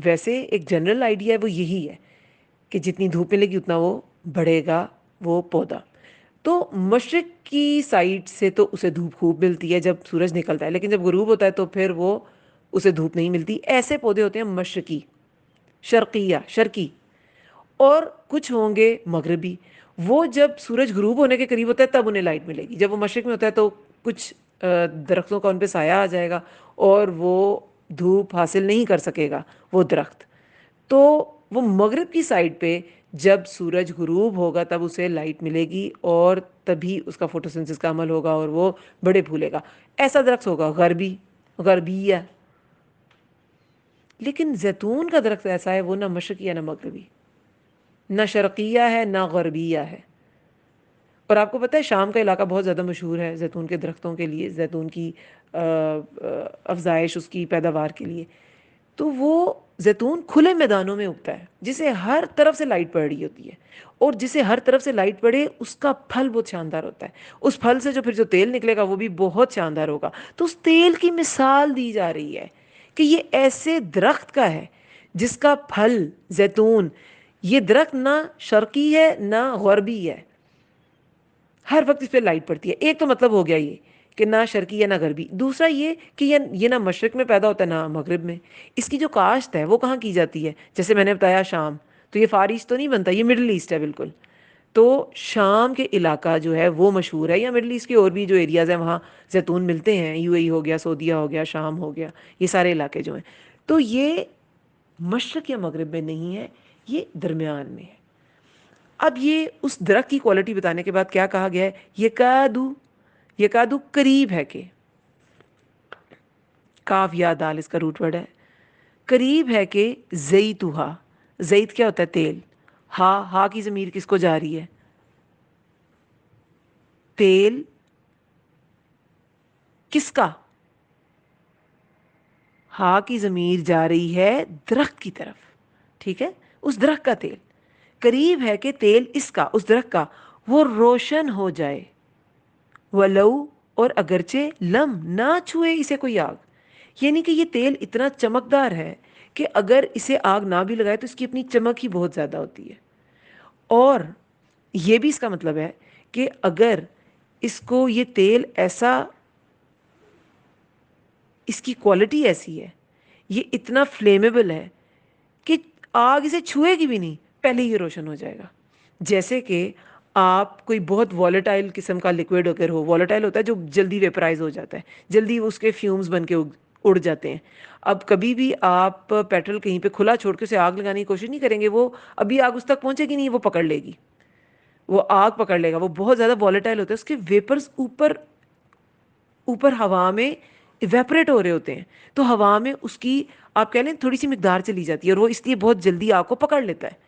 ویسے ایک جنرل آئیڈیا ہے وہ یہی ہے کہ جتنی دھوپ ملے گی اتنا وہ بڑھے گا وہ پودا. تو مشرق کی سائڈ سے تو اسے دھوپ خوب ملتی ہے جب سورج نکلتا ہے، لیکن جب غروب ہوتا ہے تو پھر وہ اسے دھوپ نہیں ملتی. ایسے پودے ہوتے ہیں مشرقی، شرقی، اور کچھ ہوں گے مغربی. وہ جب سورج غروب ہونے کے قریب ہوتا ہے تب انہیں لائٹ ملے گی. جب وہ مشرق میں ہوتا ہے تو کچھ درختوں کا ان پہ سایہ آ جائے گا اور وہ دھوپ حاصل نہیں کر سکے گا وہ درخت. تو وہ مغرب کی سائڈ پہ جب سورج غروب ہوگا تب اسے لائٹ ملے گی اور تبھی اس کا فوٹوسنتھسس کا عمل ہوگا اور وہ بڑے پھولے گا. ایسا درخت ہوگا غربیہ. لیکن زیتون کا درخت ایسا ہے وہ نہ مشرقی ہے نہ مغربی، نہ شرقیہ ہے نہ غربیہ ہے. اور آپ کو پتہ ہے شام کا علاقہ بہت زیادہ مشہور ہے زیتون کے درختوں کے لیے، زیتون کی افزائش، اس کی پیداوار کے لیے. تو وہ زیتون کھلے میدانوں میں اگتا ہے جسے ہر طرف سے لائٹ پڑ رہی ہوتی ہے، اور جسے ہر طرف سے لائٹ پڑے اس کا پھل بہت شاندار ہوتا ہے. اس پھل سے جو پھر جو تیل نکلے گا وہ بھی بہت شاندار ہوگا. تو اس تیل کی مثال دی جا رہی ہے کہ یہ ایسے درخت کا ہے جس کا پھل زیتون، یہ درخت نہ شرقی ہے نہ غربی ہے، ہر وقت اس پہ لائٹ پڑتی ہے. ایک تو مطلب ہو گیا یہ کہ نہ شرقی ہے نہ غربی. دوسرا یہ کہ یہ نہ مشرق میں پیدا ہوتا ہے نہ مغرب میں. اس کی جو کاشت ہے وہ کہاں کی جاتی ہے؟ جیسے میں نے بتایا شام، تو یہ فار ایسٹ تو نہیں بنتا، یہ مڈل ایسٹ ہے بالکل. تو شام کے علاقہ جو ہے وہ مشہور ہے، یا مڈل ایسٹ کے اور بھی جو ایریاز ہیں وہاں زیتون ملتے ہیں، یو اے ای ہو گیا، سعودیہ ہو گیا، شام ہو گیا، یہ سارے علاقے جو ہیں. تو یہ مشرق یا مغرب میں نہیں ہے، یہ درمیان میں ہے. اب یہ اس درخت کی کوالٹی بتانے کے بعد کیا کہا گیا ہے؟ یکادو قریب ہے کہ، کاف یا دال اس کا روٹ ورڈ ہے، قریب ہے کہ زیتوہا. زیت کیا ہوتا ہے؟ تیل. ہا کی ضمیر کس کو جا رہی ہے؟ تیل کس کا؟ ہا کی ضمیر جا رہی ہے درخت کی طرف، ٹھیک ہے، اس درخت کا تیل. قریب ہے کہ تیل اس کا، اس درخت کا، وہ روشن ہو جائے، ولو، اور اگرچہ لم، نہ چھوئے اسے کوئی آگ. یعنی کہ یہ تیل اتنا چمکدار ہے کہ اگر اسے آگ نہ بھی لگائے تو اس کی اپنی چمک ہی بہت زیادہ ہوتی ہے. اور یہ بھی اس کا مطلب ہے کہ اگر اس کو یہ تیل ایسا، اس کی کوالٹی ایسی ہے، یہ اتنا فلیمیبل ہے کہ آگ اسے چھوئے گی بھی نہیں، پہلے یہ روشن ہو جائے گا. جیسے کہ آپ کوئی بہت والیٹائل قسم کا لکوڈ اگر ہو، والیٹائل ہوتا ہے جو جلدی ویپرائز ہو جاتا ہے، جلدی اس کے فیومز بن کے اڑ جاتے ہیں. اب کبھی بھی آپ پیٹرول کہیں پہ کھلا چھوڑ کے اسے آگ لگانے کی کوشش نہیں کریں گے، وہ ابھی آگ اس تک پہنچے گی نہیں، وہ پکڑ لے گی، وہ آگ پکڑ لے گا. وہ بہت زیادہ والیٹائل ہوتا ہے، اس کے ویپرز اوپر ہوا میں ایویپریٹ ہو رہے ہوتے ہیں. تو ہوا میں اس کی آپ کہہ لیں تھوڑی سی مقدار چلی جاتی ہے، اور وہ اس لیے بہت جلدی آگ کو پکڑ لیتا ہے،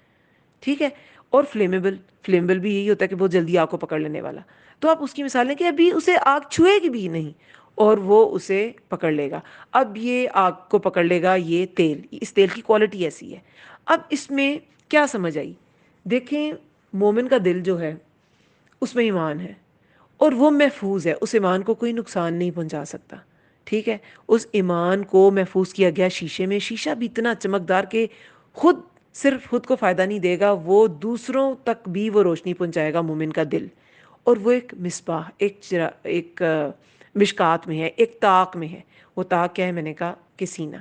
ٹھیک ہے. اور فلیمیبل بھی یہی ہوتا ہے کہ بہت جلدی آگ کو پکڑ لینے والا. تو آپ اس کی مثال لیں کہ ابھی اسے آگ چھوئے گی بھی نہیں اور وہ اسے پکڑ لے گا. اب یہ آگ کو پکڑ لے گا، یہ تیل، اس تیل کی کوالٹی ایسی ہے. اب اس میں کیا سمجھ آئی؟ دیکھیں، مومن کا دل جو ہے اس میں ایمان ہے اور وہ محفوظ ہے، اس ایمان کو کوئی نقصان نہیں پہنچا سکتا، ٹھیک ہے. اس ایمان کو محفوظ کیا گیا شیشے میں. شیشہ بھی اتنا چمکدار کہ صرف خود کو فائدہ نہیں دے گا، وہ دوسروں تک بھی وہ روشنی پہنچائے گا. مومن کا دل، اور وہ ایک مصباح، ایک مشکات میں ہے، ایک طاق میں ہے. وہ طاق کیا ہے؟ میں نے کہا کہ سینہ،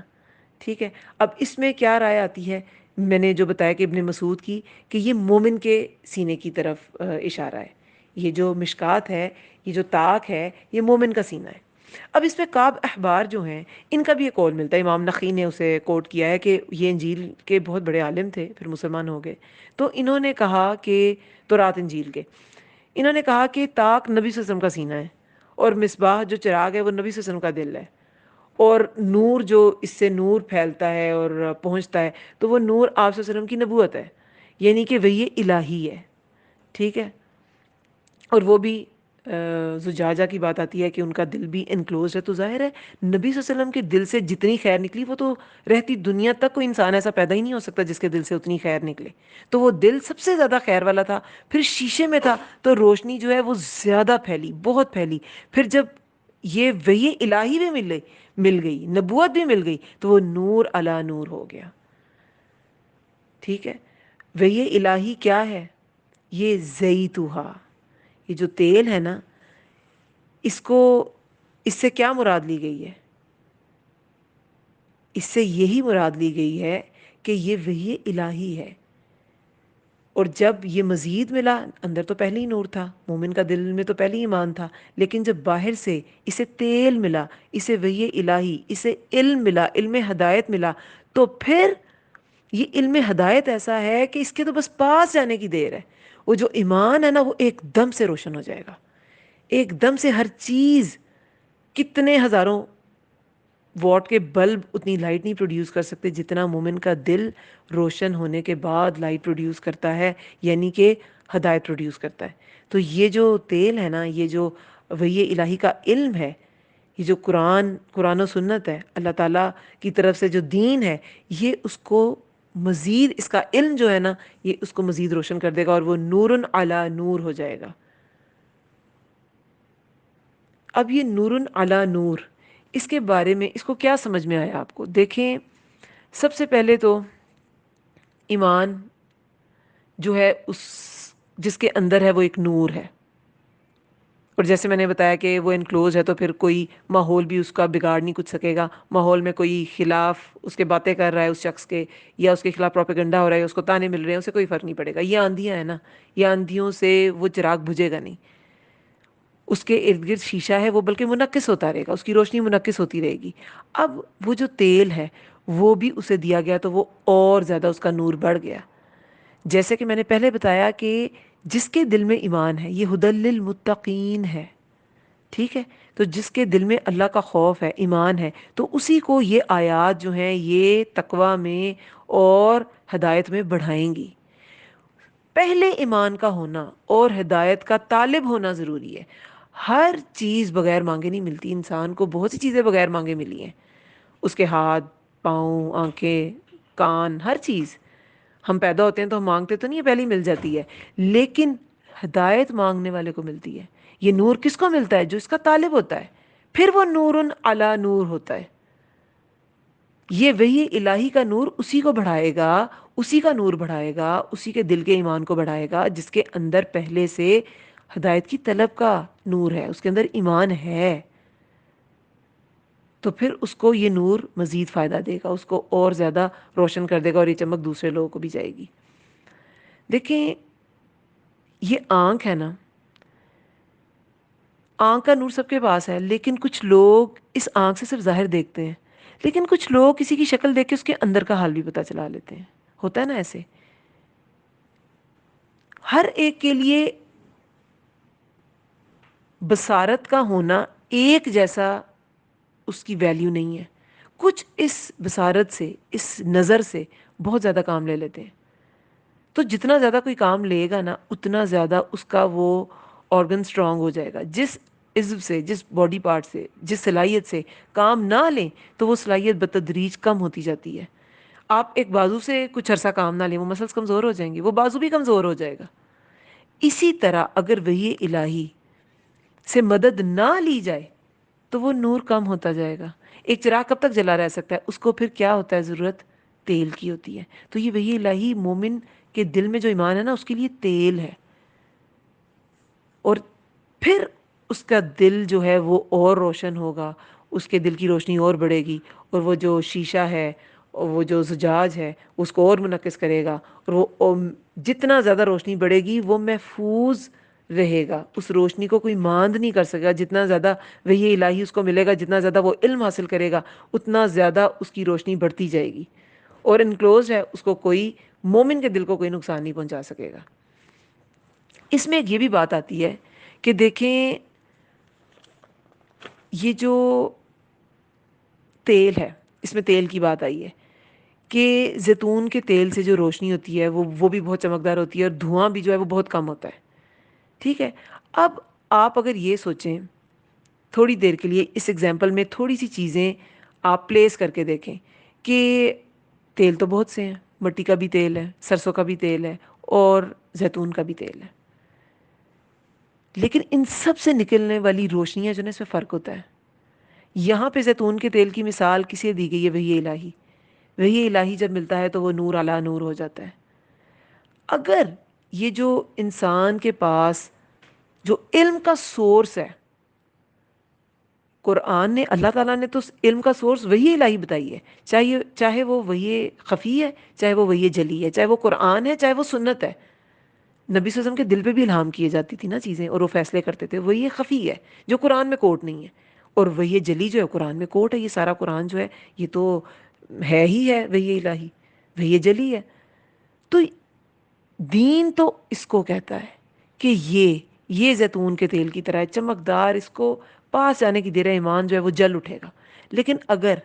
ٹھیک ہے. اب اس میں کیا رائے آتی ہے؟ میں نے جو بتایا کہ ابن مسعود کی، کہ یہ مومن کے سینے کی طرف اشارہ ہے. یہ جو مشکات ہے، یہ جو طاق ہے، یہ مومن کا سینہ ہے. اب اس پہ کعب احبار جو ہیں ان کا بھی ایک قول ملتا ہے. امام نقی نے اسے کوٹ کیا ہے کہ یہ انجیل کے بہت بڑے عالم تھے، پھر مسلمان ہو گئے. تو انہوں نے کہا کہ تورات انجیل کے، انہوں نے کہا کہ طاق نبی صلی اللہ علیہ وسلم کا سینہ ہے، اور مصباح جو چراغ ہے وہ نبی صلی اللہ علیہ وسلم کا دل ہے، اور نور جو اس سے نور پھیلتا ہے اور پہنچتا ہے تو وہ نور آپ صلی اللہ علیہ وسلم کی نبوت ہے، یعنی کہ وہی الہی ہے، ٹھیک ہے. اور وہ بھی زجاجہ کی بات آتی ہے کہ ان کا دل بھی انکلوز ہے، تو ظاہر ہے نبی صلی اللہ علیہ وسلم کے دل سے جتنی خیر نکلی وہ تو رہتی دنیا تک کوئی انسان ایسا پیدا ہی نہیں ہو سکتا جس کے دل سے اتنی خیر نکلے، تو وہ دل سب سے زیادہ خیر والا تھا. پھر شیشے میں تھا تو روشنی جو ہے وہ زیادہ پھیلی، بہت پھیلی. پھر جب یہ وحی الہی بھی مل گئی، نبوت بھی مل گئی، تو وہ نور علی نور ہو گیا. ٹھیک ہے، وحی الہی کیا ہے؟ یہ زیتوہا، یہ جو تیل ہے نا، اس کو، اس سے کیا مراد لی گئی ہے؟ اس سے یہی مراد لی گئی ہے کہ یہ وحی الہی ہے. اور جب یہ مزید ملا، اندر تو پہلے ہی نور تھا، مومن کا دل میں تو پہلے ہی ایمان تھا، لیکن جب باہر سے اسے تیل ملا، اسے وحی الہی، اسے علم ملا، علم ہدایت ملا، تو پھر یہ علم ہدایت ایسا ہے کہ اس کے تو بس پاس جانے کی دیر ہے. وہ جو ایمان ہے نا وہ ایک دم سے روشن ہو جائے گا، ایک دم سے ہر چیز. کتنے ہزاروں واٹ کے بلب اتنی لائٹ نہیں پروڈیوس کر سکتے جتنا مومن کا دل روشن ہونے کے بعد لائٹ پروڈیوس کرتا ہے، یعنی کہ ہدایت پروڈیوس کرتا ہے. تو یہ جو تیل ہے نا، یہ جو وحی الہی کا علم ہے، یہ جو قرآن و سنت ہے، اللہ تعالیٰ کی طرف سے جو دین ہے، یہ اس کو مزید، اس کا علم جو ہے نا، یہ اس کو مزید روشن کر دے گا اور وہ نور علی نور ہو جائے گا. اب یہ نور علی نور، اس کے بارے میں اس کو کیا سمجھ میں آیا آپ کو؟ دیکھیں، سب سے پہلے تو ایمان جو ہے اس جس کے اندر ہے وہ ایک نور ہے، اور جیسے میں نے بتایا کہ وہ انکلوز ہے، تو پھر کوئی ماحول بھی اس کا بگاڑ نہیں کچھ سکے گا. ماحول میں کوئی خلاف اس کے باتیں کر رہا ہے اس شخص کے، یا اس کے خلاف پروپیگنڈا ہو رہا ہے، اس کو تانے مل رہے ہیں، اسے کوئی فرق نہیں پڑے گا. یہ آندھیاں ہیں نا، یہ آندھیوں سے وہ چراغ بجھے گا نہیں. اس کے ارد گرد شیشہ ہے، وہ بلکہ منعکس ہوتا رہے گا، اس کی روشنی منعکس ہوتی رہے گی. اب وہ جو تیل ہے وہ بھی اسے دیا گیا تو وہ اور زیادہ اس کا نور بڑھ گیا. جیسے کہ میں نے پہلے بتایا کہ جس کے دل میں ایمان ہے یہ ھدی للمتقین ہے. ٹھیک ہے، تو جس کے دل میں اللہ کا خوف ہے، ایمان ہے، تو اسی کو یہ آیات جو ہیں یہ تقوی میں اور ہدایت میں بڑھائیں گی. پہلے ایمان کا ہونا اور ہدایت کا طالب ہونا ضروری ہے. ہر چیز بغیر مانگے نہیں ملتی. انسان کو بہت سی چیزیں بغیر مانگے ملی ہیں، اس کے ہاتھ، پاؤں، آنکھیں، کان، ہر چیز. ہم پیدا ہوتے ہیں تو ہم مانگتے تو نہیں ہے، پہلے ہی مل جاتی ہے، لیکن ہدایت مانگنے والے کو ملتی ہے. یہ نور کس کو ملتا ہے؟ جو اس کا طالب ہوتا ہے. پھر وہ نور علی نور ہوتا ہے. یہ وحی الہی کا نور اسی کو بڑھائے گا، اسی کا نور بڑھائے گا، اسی کے دل کے ایمان کو بڑھائے گا جس کے اندر پہلے سے ہدایت کی طلب کا نور ہے، اس کے اندر ایمان ہے. تو پھر اس کو یہ نور مزید فائدہ دے گا، اس کو اور زیادہ روشن کر دے گا، اور یہ چمک دوسرے لوگوں کو بھی جائے گی. دیکھیں، یہ آنکھ ہے نا، آنکھ کا نور سب کے پاس ہے، لیکن کچھ لوگ اس آنکھ سے صرف ظاہر دیکھتے ہیں، لیکن کچھ لوگ کسی کی شکل دیکھ کے اس کے اندر کا حال بھی پتہ چلا لیتے ہیں. ہوتا ہے نا ایسے. ہر ایک کے لیے بصارت کا ہونا ایک جیسا اس کی ویلیو نہیں ہے. کچھ اس بصارت سے، اس نظر سے بہت زیادہ کام لے لیتے ہیں. تو جتنا زیادہ کوئی کام لے گا نا، اتنا زیادہ اس کا وہ آرگن سٹرونگ ہو جائے گا. جس عضو سے، جس باڈی پارٹ سے، جس صلاحیت سے کام نہ لیں تو وہ صلاحیت بتدریج کم ہوتی جاتی ہے. آپ ایک بازو سے کچھ عرصہ کام نہ لیں، وہ مسلز کمزور ہو جائیں گے، وہ بازو بھی کمزور ہو جائے گا. اسی طرح اگر وحی الہی سے مدد نہ لی جائے تو وہ نور کم ہوتا جائے گا. ایک چراغ کب تک جلا رہ سکتا ہے؟ اس کو پھر کیا ہوتا ہے؟ ضرورت تیل کی ہوتی ہے. تو یہ وحی الہی مومن کے دل میں جو ایمان ہے نا، اس کے لیے تیل ہے. اور پھر اس کا دل جو ہے وہ اور روشن ہوگا، اس کے دل کی روشنی اور بڑھے گی، اور وہ جو شیشہ ہے، اور وہ جو زجاج ہے، اس کو اور منعکس کرے گا، اور وہ جتنا زیادہ روشنی بڑھے گی وہ محفوظ رہے گا. اس روشنی کو کوئی ماند نہیں کر سکے گا. جتنا زیادہ وحی الہی اس کو ملے گا، جتنا زیادہ وہ علم حاصل کرے گا، اتنا زیادہ اس کی روشنی بڑھتی جائے گی. اور انکلوز ہے، اس کو کوئی، مومن کے دل کو کوئی نقصان نہیں پہنچا سکے گا. اس میں یہ بھی بات آتی ہے کہ دیکھیں، یہ جو تیل ہے، اس میں تیل کی بات آئی ہے کہ زیتون کے تیل سے جو روشنی ہوتی ہے وہ بھی بہت چمکدار ہوتی ہے، اور دھواں بھی جو ہے وہ بہت کم ہوتا ہے. ٹھیک ہے. اب آپ اگر یہ سوچیں تھوڑی دیر کے لیے، اس ایگزامپل میں تھوڑی سی چیزیں آپ پلیس کر کے دیکھیں کہ تیل تو بہت سے ہیں، مٹی کا بھی تیل ہے، سرسوں کا بھی تیل ہے، اور زیتون کا بھی تیل ہے، لیکن ان سب سے نکلنے والی روشنیاں جو ہے اس میں فرق ہوتا ہے۔ یہاں پہ زیتون کے تیل کی مثال کسی دی گئی ہے، وحی الہی۔ وحی الہی جب ملتا ہے تو وہ نور علی نور ہو جاتا ہے۔ اگر یہ جو انسان کے پاس جو علم کا سورس ہے، قرآن نے، اللہ تعالیٰ نے تو اس علم کا سورس وحی الہی بتائی ہے، چاہے وہ وحی خفی ہے، چاہے وہ وحی جلی ہے، چاہے وہ قرآن ہے، چاہے وہ سنت ہے۔ نبی صلی اللہ علیہ وسلم کے دل پہ بھی الہام کیے جاتی تھی نا چیزیں، اور وہ فیصلے کرتے تھے۔ وحی خفی ہے جو قرآن میں کوٹ نہیں ہے، اور وحی جلی جو ہے قرآن میں کوٹ ہے۔ یہ سارا قرآن جو ہے یہ تو ہے ہی ہے وحی الہی، وحی جلی ہے۔ تو دین تو اس کو کہتا ہے کہ یہ زیتون کے تیل کی طرح ہے، چمکدار، اس کو پاس جانے کی دیر ہے، ایمان جو ہے وہ جل اٹھے گا۔ لیکن اگر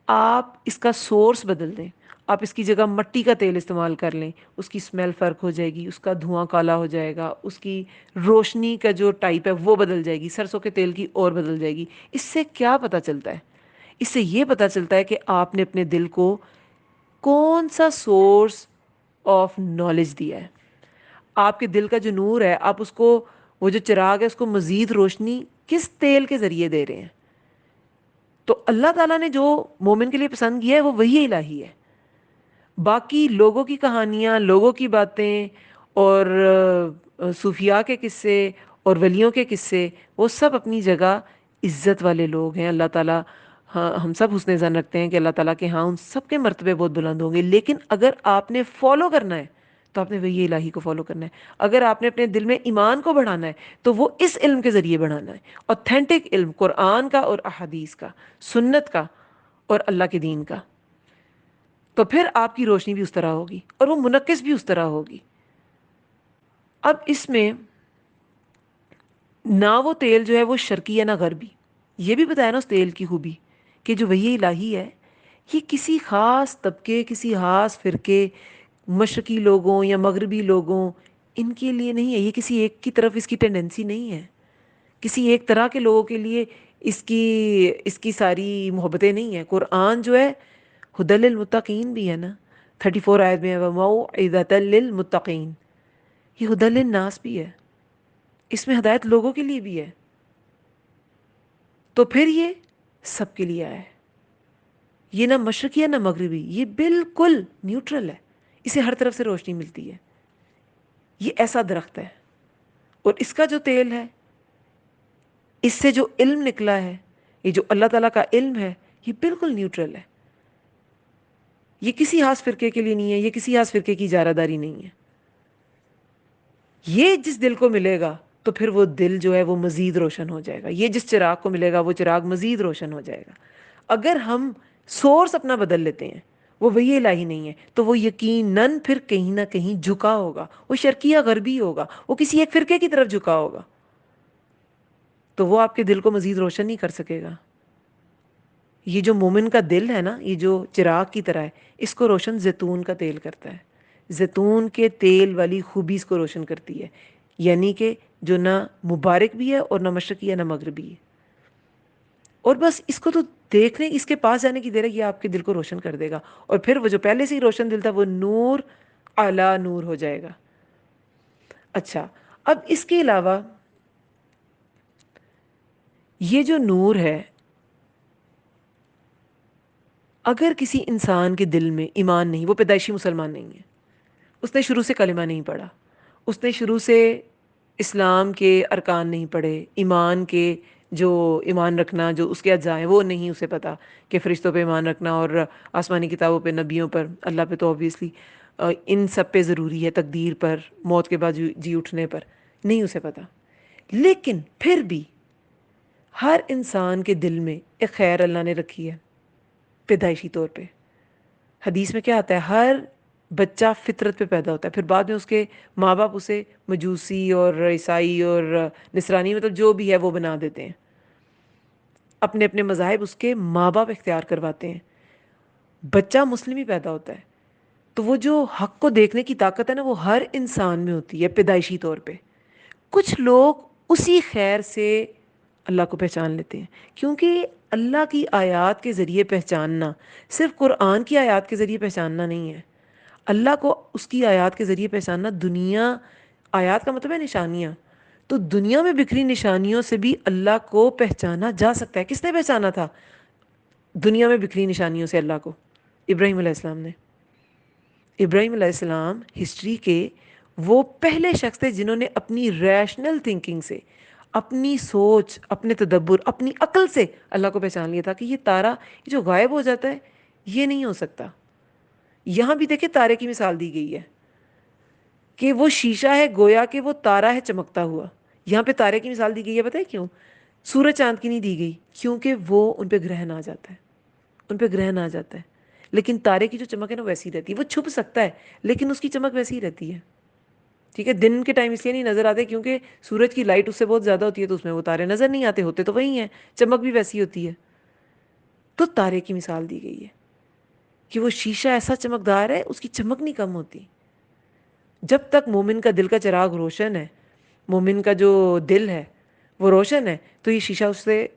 آپ اس کا سورس بدل دیں، آپ اس کی جگہ مٹی کا تیل استعمال کر لیں، اس کی سمیل فرق ہو جائے گی، اس کا دھواں کالا ہو جائے گا، اس کی روشنی کا جو ٹائپ ہے وہ بدل جائے گی، سرسوں کے تیل کی اور بدل جائے گی۔ اس سے کیا پتہ چلتا ہے؟ اس سے یہ پتہ چلتا ہے کہ آپ نے اپنے دل کو کون سا سورس آف نالج دیا ہے۔ آپ کے دل کا جو نور ہے، آپ اس کو، وہ جو چراغ ہے، اس کو مزید روشنی کس تیل کے ذریعے دے رہے ہیں؟ تو اللہ تعالیٰ نے جو مومن کے لیے پسند کیا ہے وہ وحی الہی ہے۔ باقی لوگوں کی کہانیاں، لوگوں کی باتیں، اور صوفیاء کے قصے اور ولیوں کے قصے، وہ سب اپنی جگہ عزت والے لوگ ہیں۔ اللہ تعالیٰ، ہاں، ہم سب حسن ظن رکھتے ہیں کہ اللہ تعالیٰ کے ہاں ان سب کے مرتبے بہت بلند ہوں گے، لیکن اگر آپ نے فالو کرنا ہے تو آپ نے وحی الہی کو فالو کرنا ہے۔ اگر آپ نے اپنے دل میں ایمان کو بڑھانا ہے تو وہ اس علم کے ذریعے بڑھانا ہے، اوتھینٹک علم، قرآن کا اور احادیث کا، سنت کا اور اللہ کے دین کا۔ تو پھر آپ کی روشنی بھی اس طرح ہوگی اور وہ منعکس بھی اس طرح ہوگی۔ اب اس میں نہ وہ تیل جو ہے وہ شرقی ہے نہ غربی، یہ بھی بتایا نا اس تیل کی خوبی، کہ جو وحی الہی ہے یہ کسی خاص طبقے، کسی خاص فرقے، مشرقی لوگوں یا مغربی لوگوں، ان کے لیے نہیں ہے۔ یہ کسی ایک کی طرف اس کی ٹینڈنسی نہیں ہے، کسی ایک طرح کے لوگوں کے لیے اس کی ساری محبتیں نہیں ہیں۔ قرآن جو ہے ہدی للمتقین بھی ہے نا، 34 آیت میں وموعظۃ للمتقین، یہ ہدی للناس بھی ہے، اس میں ہدایت لوگوں کے لیے بھی ہے۔ تو پھر یہ سب کے لیے آیا ہے، یہ نہ مشرقی ہے نہ مغربی، یہ بالکل نیوٹرل ہے، اسے ہر طرف سے روشنی ملتی ہے۔ یہ ایسا درخت ہے، اور اس کا جو تیل ہے، اس سے جو علم نکلا ہے، یہ جو اللہ تعالیٰ کا علم ہے، یہ بالکل نیوٹرل ہے۔ یہ کسی خاص فرقے کے لیے نہیں ہے، یہ کسی خاص فرقے کی اجارہ داری نہیں ہے۔ یہ جس دل کو ملے گا تو پھر وہ دل جو ہے وہ مزید روشن ہو جائے گا، یہ جس چراغ کو ملے گا وہ چراغ مزید روشن ہو جائے گا۔ اگر ہم سورس اپنا بدل لیتے ہیں، وہ وحی الہی نہیں ہے، تو وہ یقیناً پھر کہیں نہ کہیں جھکا ہوگا، وہ شرقی یا غربی ہوگا، وہ کسی ایک فرقے کی طرف جھکا ہوگا، تو وہ آپ کے دل کو مزید روشن نہیں کر سکے گا۔ یہ جو مومن کا دل ہے نا، یہ جو چراغ کی طرح ہے، اس کو روشن زیتون کا تیل کرتا ہے۔ زیتون کے تیل والی خوبی اس کو روشن کرتی ہے، یعنی کہ جو نہ مبارک بھی ہے اور نہ مشرقی ہے نہ مغربی ہے۔ اور بس اس کو تو دیکھنے، اس کے پاس جانے کی دیر ہے، یہ آپ کے دل کو روشن کر دے گا، اور پھر وہ جو پہلے سے ہی روشن دل تھا وہ نور اعلیٰ نور ہو جائے گا۔ اچھا، اب اس کے علاوہ یہ جو نور ہے، اگر کسی انسان کے دل میں ایمان نہیں، وہ پیدائشی مسلمان نہیں ہے، اس نے شروع سے کلمہ نہیں پڑھا، اس نے شروع سے اسلام کے ارکان نہیں پڑھے، ایمان کے جو ایمان رکھنا جو اس کے اجزاء ہیں وہ نہیں اسے پتا، کہ فرشتوں پہ ایمان رکھنا اور آسمانی کتابوں پہ، نبیوں پر، اللہ پہ تو اوبویسلی ان سب پہ ضروری ہے، تقدیر پر، موت کے بعد جی اٹھنے پر، نہیں اسے پتا، لیکن پھر بھی ہر انسان کے دل میں ایک خیر اللہ نے رکھی ہے پیدائشی طور پہ۔ حدیث میں کیا آتا ہے؟ ہر بچہ فطرت پہ پیدا ہوتا ہے، پھر بعد میں اس کے ماں باپ اسے مجوسی اور عیسائی اور نصرانی، مطلب جو بھی ہے وہ بنا دیتے ہیں، اپنے اپنے مذاہب اس کے ماں باپ اختیار کرواتے ہیں، بچہ مسلم ہی پیدا ہوتا ہے۔ تو وہ جو حق کو دیکھنے کی طاقت ہے نا، وہ ہر انسان میں ہوتی ہے پیدائشی طور پہ۔ کچھ لوگ اسی خیر سے اللہ کو پہچان لیتے ہیں. کیونکہ اللہ کی آیات کے ذریعے پہچاننا صرف قرآن کی آیات کے ذریعے پہچاننا نہیں ہے. اللہ کو اس کی آیات کے ذریعے پہچاننا، دنیا، آیات کا مطلب ہے نشانیاں، تو دنیا میں بکھری نشانیوں سے بھی اللہ کو پہچانا جا سکتا ہے. کس نے پہچانا تھا دنیا میں بکھری نشانیوں سے اللہ کو؟ ابراہیم علیہ السلام نے. ابراہیم علیہ السلام ہسٹری کے وہ پہلے شخص تھے جنہوں نے اپنی ریشنل تھنکنگ سے، اپنی سوچ، اپنے تدبر، اپنی عقل سے اللہ کو پہچان لیا تھا کہ یہ تارا یہ جو غائب ہو جاتا ہے یہ نہیں ہو سکتا. یہاں بھی دیکھیں تارے کی مثال دی گئی ہے کہ وہ شیشہ ہے گویا کہ وہ تارا ہے چمکتا ہوا. یہاں پہ تارے کی مثال دی گئی ہے، پتہ ہے کیوں؟ سورج چاند کی نہیں دی گئی، کیونکہ وہ ان پہ گرہن آ جاتا ہے، ان پہ گرہن آ جاتا ہے. لیکن تارے کی جو چمک ہے نا ویسی رہتی ہے. وہ چھپ سکتا ہے لیکن اس کی چمک ویسی ہی رہتی ہے. ٹھیک ہے، دن کے ٹائم اس لیے نہیں نظر آتے کیونکہ سورج کی لائٹ اس سے بہت زیادہ ہوتی ہے، تو اس میں وہ تارے نظر نہیں آتے، ہوتے تو وہی ہیں، چمک بھی ویسی ہوتی ہے. تو تارے کی مثال دی گئی ہے کہ وہ شیشہ ایسا چمکدار ہے، اس کی چمک نہیں کم ہوتی. جب تک مومن کا دل کا چراغ روشن ہے، مومن کا جو دل ہے وہ روشن ہے، تو یہ شیشہ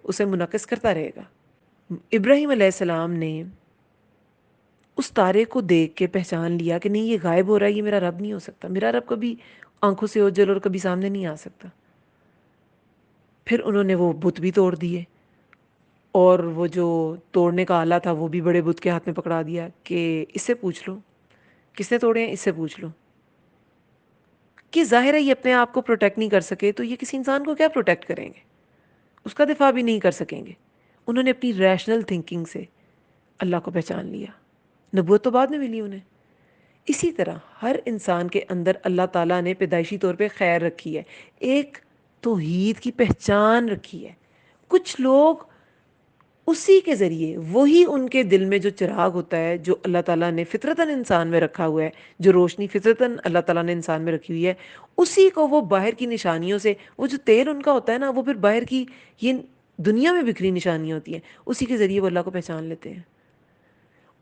اسے منعکس کرتا رہے گا. ابراہیم علیہ السلام نے اس تارے کو دیکھ کے پہچان لیا کہ نہیں یہ غائب ہو رہا ہے، یہ میرا رب نہیں ہو سکتا، میرا رب کبھی آنکھوں سے اوجھل اور کبھی سامنے نہیں آ سکتا. پھر انہوں نے وہ بت بھی توڑ دیے، اور وہ جو توڑنے کا آلہ تھا وہ بھی بڑے بت کے ہاتھ میں پکڑا دیا کہ اس سے پوچھ لو کس نے توڑے ہیں، اس سے پوچھ لو. کہ ظاہر ہے یہ اپنے آپ کو پروٹیکٹ نہیں کر سکے تو یہ کسی انسان کو کیا پروٹیکٹ کریں گے، اس کا دفاع بھی نہیں کر سکیں گے. انہوں نے اپنی ریشنل تھنکنگ سے اللہ کو پہچان لیا. نبوت تو بعد میں ملی انہیں. اسی طرح ہر انسان کے اندر اللہ تعالیٰ نے پیدائشی طور پہ خیر رکھی ہے، ایک توحید کی پہچان رکھی ہے. کچھ لوگ اسی کے ذریعے، وہی ان کے دل میں جو چراغ ہوتا ہے جو اللہ تعالیٰ نے فطرتاً انسان میں رکھا ہوا ہے، جو روشنی فطرتاً اللہ تعالیٰ نے انسان میں رکھی ہوئی ہے، اسی کو وہ باہر کی نشانیوں سے، وہ جو تیل ان کا ہوتا ہے نا، وہ پھر باہر کی یہ دنیا میں بکھری نشانیاں ہوتی ہیں، اسی کے ذریعے وہ اللہ کو پہچان لیتے ہیں.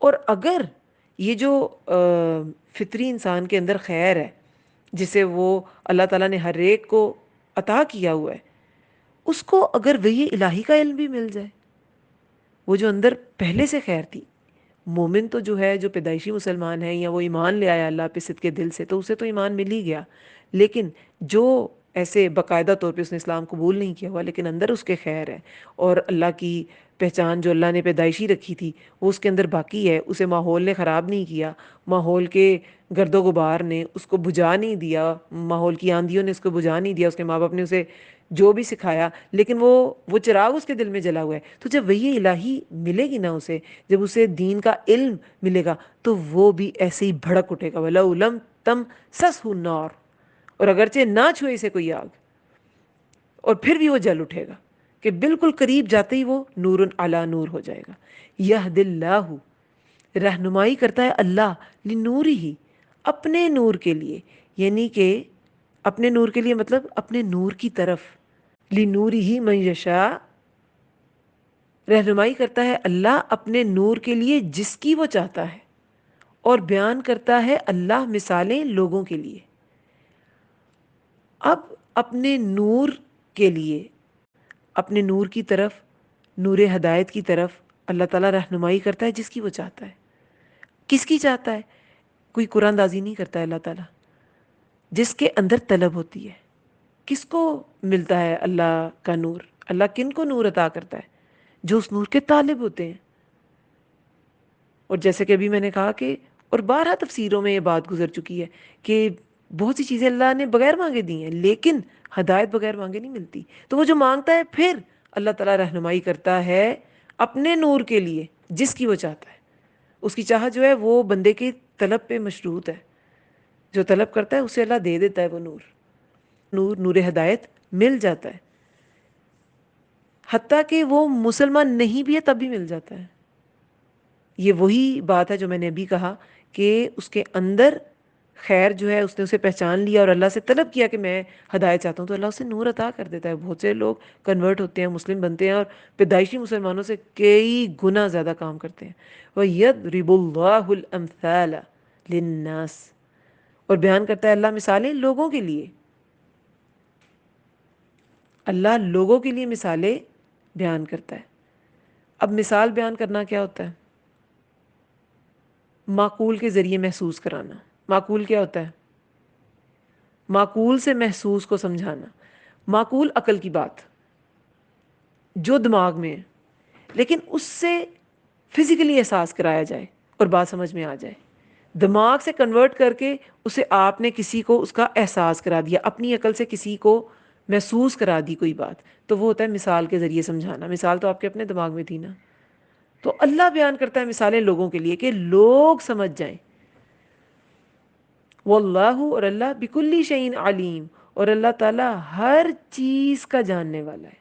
اور اگر یہ جو فطری انسان کے اندر خیر ہے جسے وہ اللہ تعالیٰ نے ہر ایک کو عطا کیا ہوا ہے، اس کو اگر وہی الہی کا علم بھی مل جائے، وہ جو اندر پہلے سے خیر تھی. مومن تو جو ہے، جو پیدائشی مسلمان ہے یا وہ ایمان لے آیا اللہ پہ صدق کے دل سے، تو اسے تو ایمان مل ہی گیا. لیکن جو ایسے باقاعدہ طور پہ اس نے اسلام قبول نہیں کیا ہوا لیکن اندر اس کے خیر ہے، اور اللہ کی پہچان جو اللہ نے پیدائشی رکھی تھی وہ اس کے اندر باقی ہے، اسے ماحول نے خراب نہیں کیا، ماحول کے گرد و غبار نے اس کو بجھا نہیں دیا، ماحول کی آندھیوں نے اس کو بجھا نہیں دیا، اس کے ماں باپ نے اسے جو بھی سکھایا، لیکن وہ چراغ اس کے دل میں جلا ہوا ہے. تو جب وہی الہی ملے گی نا اسے، جب اسے دین کا علم ملے گا، تو وہ بھی ایسے ہی بھڑک اٹھے گا. وَلَوْ لَمْ تَمْسَسْهُ النَّارُ، اور اگرچہ نہ چھوئے اسے کوئی آگ، اور پھر بھی وہ جل اٹھے گا کہ بالکل قریب جاتے ہی وہ نور علی نور ہو جائے گا. یہد اللہ، رہنمائی کرتا ہے اللہ، لنورہ، اپنے نور کے لیے، یعنی کہ اپنے نور کے لیے مطلب اپنے نور کی طرف. لنورہ من یشاء، رہنمائی کرتا ہے اللہ اپنے نور کے لیے جس کی وہ چاہتا ہے، اور بیان کرتا ہے اللہ مثالیں لوگوں کے لیے. اب اپنے نور کے لیے، اپنے نور کی طرف، نور ہدایت کی طرف اللہ تعالیٰ رہنمائی کرتا ہے جس کی وہ چاہتا ہے. کس کی چاہتا ہے؟ کوئی قرآن دازی نہیں کرتا ہے اللہ تعالیٰ، جس کے اندر طلب ہوتی ہے. کس کو ملتا ہے اللہ کا نور؟ اللہ کن کو نور عطا کرتا ہے؟ جو اس نور کے طالب ہوتے ہیں. اور جیسے کہ ابھی میں نے کہا کہ، اور بارہا تفسیروں میں یہ بات گزر چکی ہے کہ بہت سی چیزیں اللہ نے بغیر مانگے دی ہیں، لیکن ہدایت بغیر مانگے نہیں ملتی. تو وہ جو مانگتا ہے پھر اللہ تعالیٰ رہنمائی کرتا ہے اپنے نور کے لیے جس کی وہ چاہتا ہے. اس کی چاہت جو ہے وہ بندے کی طلب پہ مشروط ہے، جو طلب کرتا ہے اسے اللہ دے دیتا ہے وہ نور. نور ہدایت مل جاتا ہے، حتیٰ کہ وہ مسلمان نہیں بھی ہے تب بھی مل جاتا ہے. یہ وہی بات ہے جو میں نے ابھی کہا کہ اس کے اندر خیر جو ہے، اس نے اسے پہچان لیا اور اللہ سے طلب کیا کہ میں ہدایت چاہتا ہوں، تو اللہ اسے نور عطا کر دیتا ہے. بہت سے لوگ کنورٹ ہوتے ہیں، مسلم بنتے ہیں، اور پیدائشی مسلمانوں سے کئی گنا زیادہ کام کرتے ہیں. وَيَضْرِبُ اللَّهُ الْأَمْثَالَ لِلنَّاسِ، اور بیان کرتا ہے اللہ مثالیں لوگوں کے لیے. اللہ لوگوں کے لیے مثالیں بیان کرتا ہے۔ اب مثال بیان کرنا کیا ہوتا ہے؟ معقول کے ذریعے محسوس کرانا۔ معقول کیا ہوتا ہے؟ معقول سے محسوس کو سمجھانا۔ معقول عقل کی بات جو دماغ میں ہے، لیکن اس سے فزیکلی احساس کرایا جائے اور بات سمجھ میں آ جائے۔ دماغ سے کنورٹ کر کے اسے آپ نے کسی کو اس کا احساس کرا دیا، اپنی عقل سے کسی کو محسوس کرا دی کوئی بات، تو وہ ہوتا ہے مثال کے ذریعے سمجھانا۔ مثال تو آپ کے اپنے دماغ میں تھی نا۔ تو اللہ بیان کرتا ہے مثالیں لوگوں کے لیے کہ لوگ سمجھ جائیں۔ واللہ، اور اللہ بکل شیء علیم، اور اللہ تعالیٰ ہر چیز کا جاننے والا ہے،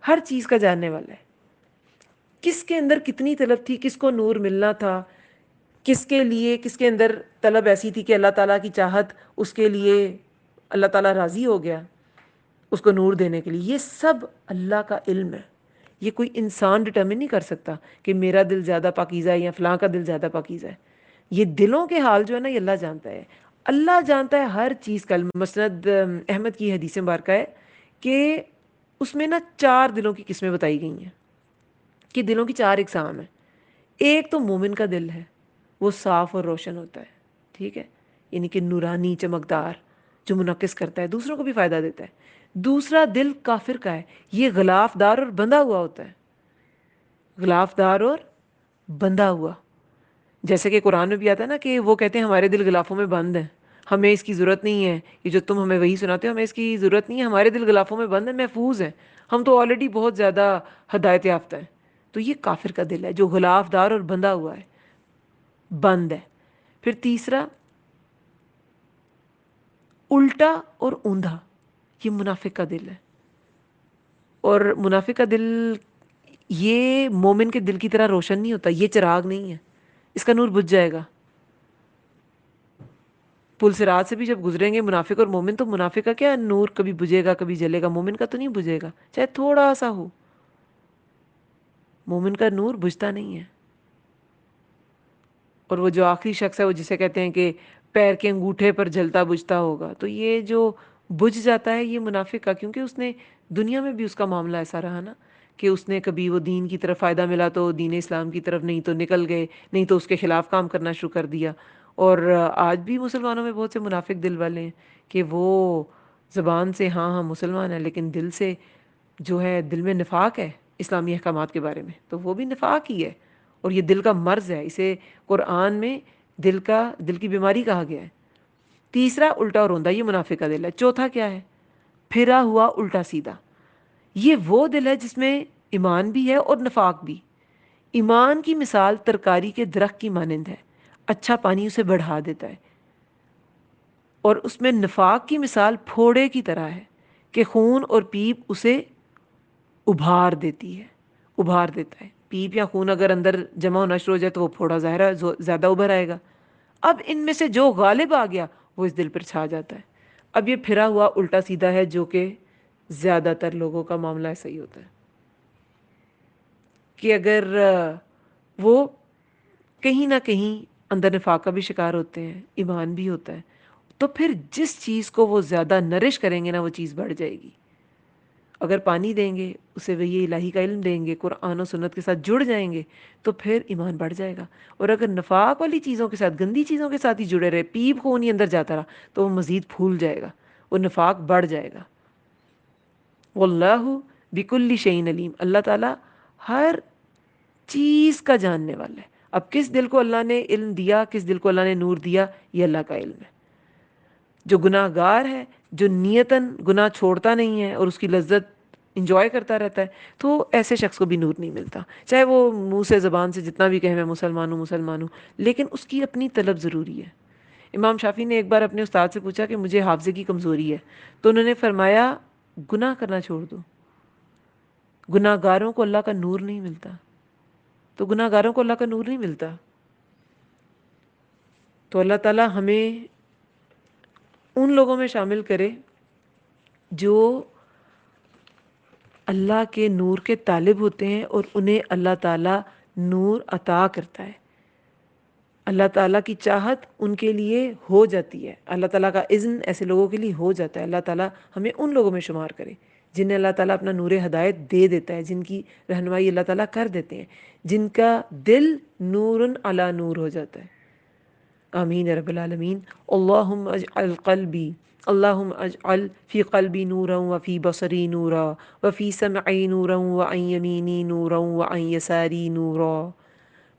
ہر چیز کا جاننے والا ہے۔ کس کے اندر کتنی طلب تھی، کس کو نور ملنا تھا، کس کے لیے، کس کے اندر طلب ایسی تھی کہ اللہ تعالیٰ کی چاہت اس کے لیے اللہ تعالیٰ راضی ہو گیا اس کو نور دینے کے لیے، یہ سب اللہ کا علم ہے۔ یہ کوئی انسان ڈٹرمن نہیں کر سکتا کہ میرا دل زیادہ پاکیزہ ہے یا فلاں کا دل زیادہ پاکیزہ ہے۔ یہ دلوں کے حال جو ہے نا، یہ اللہ جانتا ہے۔ اللہ جانتا ہے ہر چیز کا علم۔ مسند احمد کی حدیث مبارکہ ہے کہ اس میں نا 4 دلوں کی قسمیں بتائی گئی ہیں کہ دلوں کی 4 اقسام ہیں۔ ایک تو مومن کا دل ہے، وہ صاف اور روشن ہوتا ہے، ٹھیک ہے، یعنی کہ نورانی چمکدار، جو منعکس کرتا ہے، دوسروں کو بھی فائدہ دیتا ہے۔ دوسرا دل کافر کا ہے، یہ غلاف دار اور بندھا ہوا ہوتا ہے، غلاف دار اور بندھا ہوا۔ جیسے کہ قرآن میں بھی آتا ہے نا کہ وہ کہتے ہیں ہمارے دل غلافوں میں بند ہیں، ہمیں اس کی ضرورت نہیں ہے، یہ جو تم ہمیں وہی سناتے ہو ہمیں اس کی ضرورت نہیں ہے، ہمارے دل غلافوں میں بند ہیں، محفوظ ہیں، ہم تو آلریڈی بہت زیادہ ہدایت یافتہ ہیں۔ تو یہ کافر کا دل ہے جو غلاف دار اور بندھا ہوا ہے، بند ہے۔ پھر تیسرا الٹا اور اوندھا، یہ منافق کا دل ہے۔ اور منافق کا دل یہ مومن کے دل کی طرح روشن نہیں ہوتا، یہ چراغ نہیں ہے، اس کا نور بجھ جائے گا۔ پل صراط سے بھی جب گزریں گے منافق اور مومن، تو منافق کا کیا نور کبھی بجھے گا کبھی جلے گا، مومن کا تو نہیں بجھے گا، چاہے تھوڑا سا ہو، مومن کا نور بجھتا نہیں ہے۔ اور وہ جو آخری شخص ہے، وہ جسے کہتے ہیں کہ پیر کے انگوٹھے پر جلتا بجھتا ہوگا، تو یہ جو بجھ جاتا ہے یہ منافق کا، کیونکہ اس نے دنیا میں بھی اس کا معاملہ ایسا رہا نا کہ اس نے کبھی وہ دین کی طرف فائدہ ملا تو دین اسلام کی طرف، نہیں تو نکل گئے، نہیں تو اس کے خلاف کام کرنا شروع کر دیا۔ اور آج بھی مسلمانوں میں بہت سے منافق دل والے ہیں کہ وہ زبان سے ہاں ہاں مسلمان ہیں، لیکن دل سے جو ہے دل میں نفاق ہے اسلامی احکامات کے بارے میں، تو وہ بھی نفاق ہی ہے، اور یہ دل کا مرض ہے، اسے قرآن میں دل کی بیماری کہا گیا ہے۔ تیسرا الٹا اور روندہ، یہ منافق کا دل ہے۔ چوتھا کیا ہے؟ پھرا ہوا الٹا سیدھا، یہ وہ دل ہے جس میں ایمان بھی ہے اور نفاق بھی۔ ایمان کی مثال ترکاری کے درخت کی مانند ہے، اچھا پانی اسے بڑھا دیتا ہے، اور اس میں نفاق کی مثال پھوڑے کی طرح ہے کہ خون اور پیپ اسے ابھار دیتی ہے، ابھار دیتا ہے۔ پیپ یا خون اگر اندر جمع ہونا شروع ہو جائے تو وہ پھوڑا ظاہر ہے زیادہ ابھر آئے گا۔ اب ان میں سے جو غالب آ گیا وہ اس دل پر چھا جاتا ہے۔ اب یہ پھرا ہوا الٹا سیدھا ہے جو کہ زیادہ تر لوگوں کا معاملہ ایسا ہی ہوتا ہے کہ اگر وہ کہیں نہ کہیں اندر نفاق کا بھی شکار ہوتے ہیں، ایمان بھی ہوتا ہے، تو پھر جس چیز کو وہ زیادہ نرش کریں گے نا، وہ چیز بڑھ جائے گی۔ اگر پانی دیں گے، اسے وہی الہی کا علم دیں گے، قرآن و سنت کے ساتھ جڑ جائیں گے، تو پھر ایمان بڑھ جائے گا۔ اور اگر نفاق والی چیزوں کے ساتھ، گندی چیزوں کے ساتھ ہی جڑے رہے، پیپ خون ہی اندر جاتا رہا، تو وہ مزید پھول جائے گا، وہ نفاق بڑھ جائے گا۔ واللہ بکل شیء علیم، اللہ تعالیٰ ہر چیز کا جاننے والا ہے۔ اب کس دل کو اللہ نے علم دیا، کس دل کو اللہ نے نور دیا، یہ اللہ کا علم ہے۔ جو گناہ گار ہے، جو نیتاً گناہ چھوڑتا نہیں ہے اور اس کی لذت انجوائے کرتا رہتا ہے، تو ایسے شخص کو بھی نور نہیں ملتا، چاہے وہ منہ سے زبان سے جتنا بھی کہے میں مسلمان ہوں مسلمان ہوں، لیکن اس کی اپنی طلب ضروری ہے۔ امام شافعی نے ایک بار اپنے استاد سے پوچھا کہ مجھے حافظے کی کمزوری ہے، تو انہوں نے فرمایا گناہ کرنا چھوڑ دو، گناہ گاروں کو اللہ کا نور نہیں ملتا، تو گناہ گاروں کو اللہ کا نور نہیں ملتا۔ تو اللہ تعالیٰ ہمیں ان لوگوں میں شامل کرے جو اللہ کے نور کے طالب ہوتے ہیں اور انہیں اللہ تعالیٰ نور عطا کرتا ہے۔ اللہ تعالیٰ کی چاہت ان کے لیے ہو جاتی ہے، اللہ تعالیٰ کا اذن ایسے لوگوں کے لیے ہو جاتا ہے۔ اللہ تعالیٰ ہمیں ان لوگوں میں شمار کرے جنہیں اللہ تعالیٰ اپنا نور ہدایت دے دیتا ہے، جن کی رہنمائی اللہ تعالیٰ کر دیتے ہیں، جن کا دل نور علی نور ہو جاتا ہے۔ آمین یا رب العالمین۔ اللہم اجعل قلبی، اللہم اجعل فی قلبی نورا وفی بصری نورا وفی سمعی نورا وعن یمینی نورا وعن یساری نورا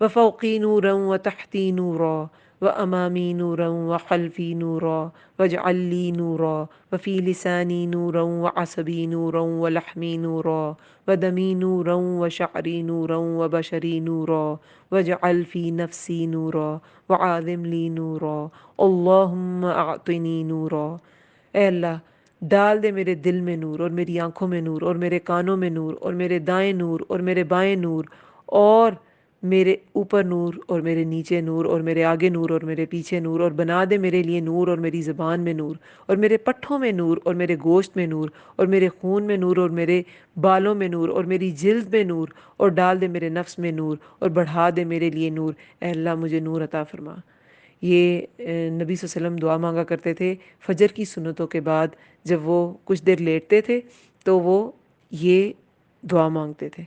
وفوقی نورا وتحتی نورا وامامی نورا وخلفی نورا واجعل لی نورا وفی لسانی نورا وعصبی نورا ولحمی نورا ودمی نورا وشعری نورا وبشری نورا واجعل فی نفسی نورا وعاظم لی نورا اللہم اعطنی نورا۔ اے اللہ ڈال دے میرے دل میں نور، اور میری آنکھوں میں نور، اور میرے کانوں میں نور، اور میرے دائیں نور، اور میرے بائیں نور، اور میرے اوپر نور، اور میرے نیچے نور، اور میرے آگے نور، اور میرے پیچھے نور، اور بنا دے میرے لیے نور، اور میری زبان میں نور، اور میرے پٹھوں میں نور، اور میرے گوشت میں نور، اور میرے خون میں نور، اور میرے بالوں میں نور، اور میری جلد میں نور، اور ڈال دے میرے نفس میں نور، اور بڑھا دے میرے لیے نور۔ اے اللہ مجھے نور عطا فرما۔ یہ نبی صلی اللہ علیہ وسلم دعا مانگا کرتے تھے فجر کی سنتوں کے بعد، جب وہ کچھ دیر لیٹتے تھے تو وہ یہ دعا مانگتے تھے،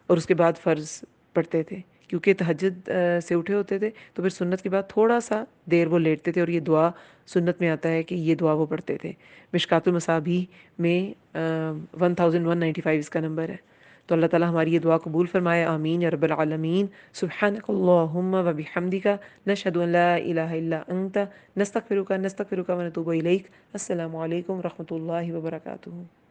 اور اس کے بعد فرض پڑھتے تھے، کیونکہ تہجد سے اٹھے ہوتے تھے تو پھر سنت کے بعد تھوڑا سا دیر وہ لیٹتے تھے، اور یہ دعا سنت میں آتا ہے کہ یہ دعا وہ پڑھتے تھے۔ مشکات المصابیح میں 1195 اس کا نمبر ہے۔ تو اللہ تعالیٰ ہماری یہ دعا قبول فرمائے، آمین یا رب العالمین۔ سبحانک اللہم و بحمدک، نشہد ان لا الہ الا انت، نستغفرک ونتوب الیک۔ السلام علیکم ورحمۃ اللہ وبرکاتہ۔